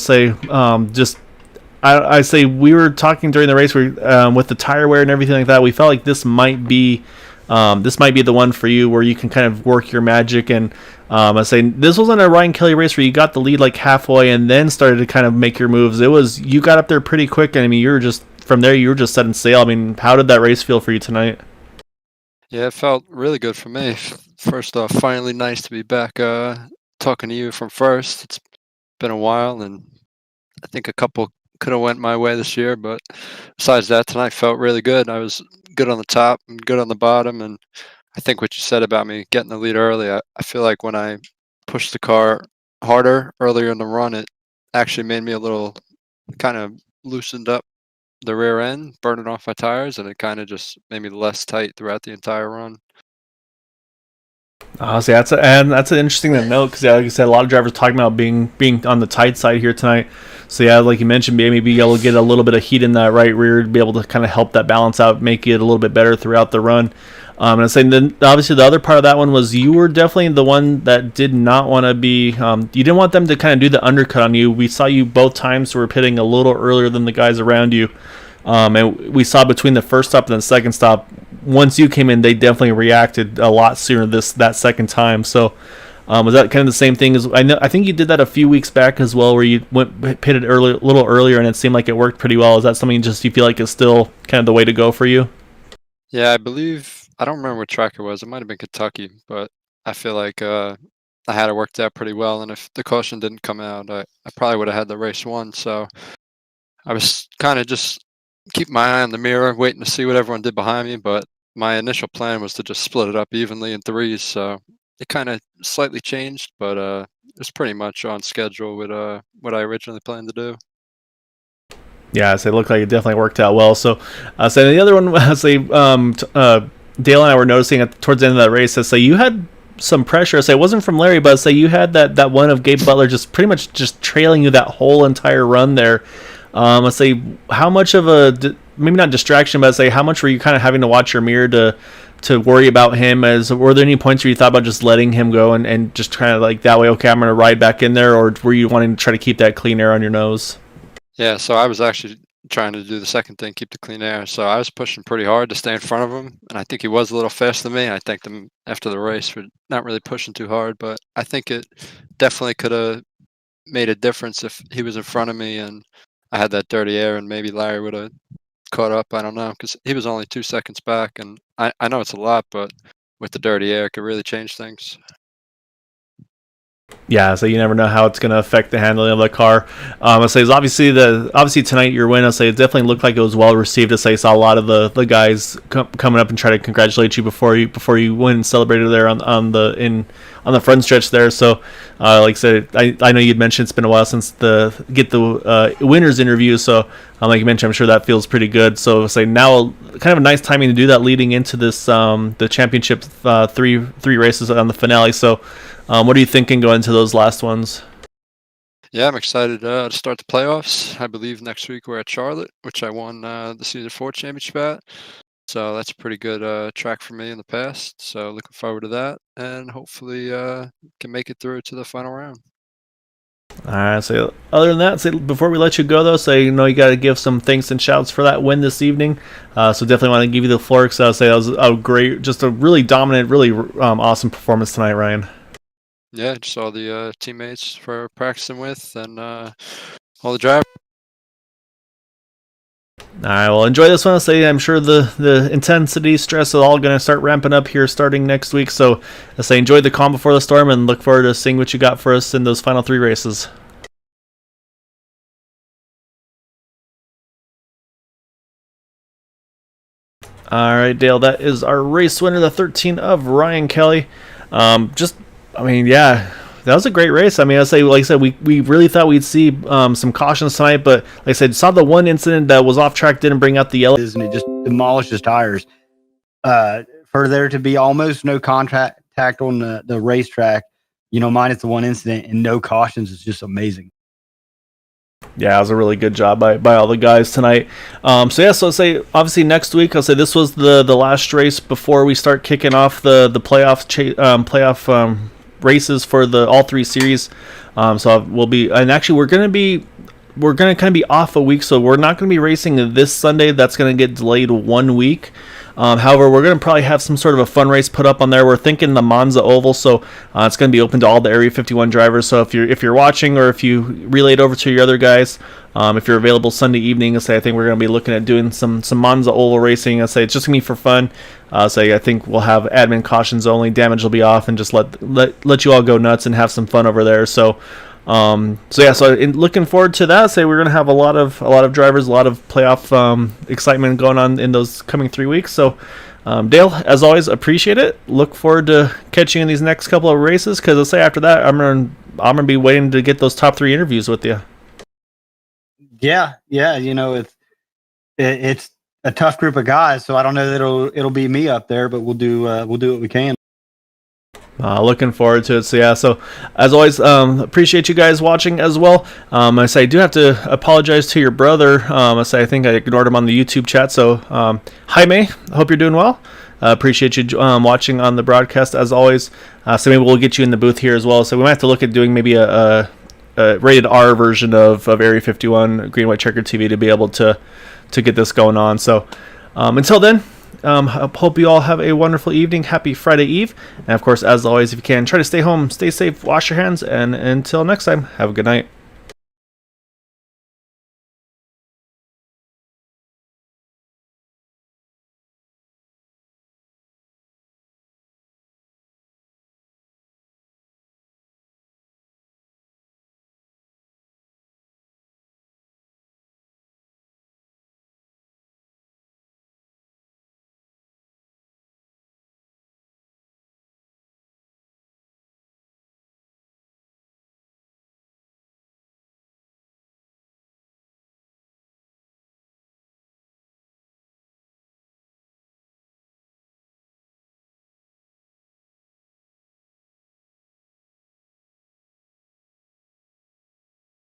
I say we were talking during the race with the tire wear and everything like that. We felt like this might be the one for you where you can kind of work your magic. And I say this wasn't a Ryan Kelly race where you got the lead like halfway and then started to kind of make your moves. It was, you got up there pretty quick, and I mean, you were just setting sail. I mean, how did that race feel for you tonight? Yeah, it felt really good for me. First off, finally nice to be back talking to you from first. It's been a while, and I think a couple could have went my way this year, but besides that, tonight felt really good. I was good on the top and good on the bottom, and I think what you said about me getting the lead early, I feel like when I pushed the car harder earlier in the run, it actually made me a little, kind of loosened up the rear end, burning off my tires, and it kind of just made me less tight throughout the entire run. See, that's an interesting to note, because like you said, a lot of drivers talking about being on the tight side here tonight. So yeah, like you mentioned, maybe be able to get a little bit of heat in that right rear to be able to kind of help that balance out, make it a little bit better throughout the run. And I'm saying then obviously the other part of that one was you were definitely the one that did not want to be. You didn't want them to kind of do the undercut on you. We saw you both times were pitting a little earlier than the guys around you. And we saw between the first stop and the second stop, once you came in, they definitely reacted a lot sooner that second time. So was that kind of the same thing as I think you did that a few weeks back as well, where you pitted a little earlier, and it seemed like it worked pretty well. Is that something just you feel like is still kind of the way to go for you? Yeah, I believe, I don't remember what track it was. It might have been Kentucky, but I feel like I had it worked out pretty well. And if the caution didn't come out, I probably would have had the race won. So I was kind of just keeping my eye on the mirror, waiting to see what everyone did behind me. But my initial plan was to just split it up evenly in threes. So it kind of slightly changed, but it was pretty much on schedule with what I originally planned to do. Yeah, so it looked like it definitely worked out well. So the other one, Dale and I were noticing towards the end of that race, I say you had some pressure. I say it wasn't from Larry, but I say you had that one of Gabe Butler just pretty much just trailing you that whole entire run there. I say how much of a, maybe not distraction, but I say how much were you kind of having to watch your mirror to worry about him? Were there any points where you thought about just letting him go and just kind of like that way, okay, I'm going to ride back in there, or were you wanting to try to keep that clean air on your nose? Yeah, so I was actually trying to do the second thing, keep the clean air. So I was pushing pretty hard to stay in front of him, and I think he was a little faster than me. I thanked him after the race for not really pushing too hard, but I think it definitely could have made a difference if he was in front of me and I had that dirty air, and maybe Larry would have caught up. I don't know, because he was only 2 seconds back, and I know it's a lot, but with the dirty air, it could really change things. Yeah, so you never know how it's going to affect the handling of the car. I say obviously tonight your win. I say it definitely looked like it was well received. I say saw a lot of the guys coming up and try to congratulate you before you win and celebrated there on the front stretch there. So like I said, I know you'd mentioned it's been a while since the winners interview. So like you mentioned, I'm sure that feels pretty good. So say now kind of a nice timing to do that leading into this the championship three races on the finale. So. What are you thinking going into those last ones? Yeah, I'm excited to start the playoffs. I believe next week we're at Charlotte, which I won the Season 4 championship at. So that's a pretty good track for me in the past. So looking forward to that, and hopefully can make it through to the final round. All right. So other than that, before we let you go though, you got to give some thanks and shouts for that win this evening. So definitely want to give you the floor because I'll say that was a great, just a really dominant, really awesome performance tonight, Ryan. Yeah, just all the teammates for practicing with and all the drivers. All right, well, enjoy this one. I'm sure the intensity, stress is all going to start ramping up here starting next week. So enjoy the calm before the storm and look forward to seeing what you got for us in those final 3 races. All right, Dale, that is our race winner, the 13 of Ryan Kelly. That was a great race. Like I said, we really thought we'd see some cautions tonight, but like I said, saw the one incident that was off track, didn't bring out the yellow. And it just demolished his tires. For there to be almost no contact on the racetrack, minus the one incident and no cautions is just amazing. Yeah, it was a really good job by all the guys tonight. Obviously next week, I'll say this was the last race before we start kicking off the playoff races for all 3 series. We're gonna kind of be off a week, so we're not gonna be racing this Sunday. That's gonna get delayed 1 week. However, we're going to probably have some sort of a fun race put up on there. We're thinking the Monza Oval, so it's going to be open to all the Area 51 drivers. So if you're watching or if you relay it over to your other guys, if you're available Sunday evening, I think we're going to be looking at doing some Monza Oval racing. It's just going to be for fun. I think we'll have admin cautions only. Damage will be off, and just let you all go nuts and have some fun over there. Looking forward to that. We're going to have a lot of drivers, a lot of playoff excitement going on in those coming 3 weeks. So, Dale, as always, appreciate it. Look forward to catching you in these next couple of races because after that, I'm gonna be waiting to get those top 3 interviews with you. Yeah, it's a tough group of guys, so I don't know that it'll be me up there, but we'll do what we can. Looking forward to it. So as always, appreciate you guys watching as well. I do have to apologize to your brother. I think I ignored him on the YouTube chat. So Jaime, I hope you're doing well. Appreciate you watching on the broadcast as always. So maybe we'll get you in the booth here as well. So we might have to look at doing maybe a rated R version of Area 51 Green White Checker TV to be able to get this going on. So until then, I hope you all have a wonderful evening. Happy Friday Eve. And of course, as always, if you can, try to stay home, stay safe, wash your hands, and until next time, have a good night.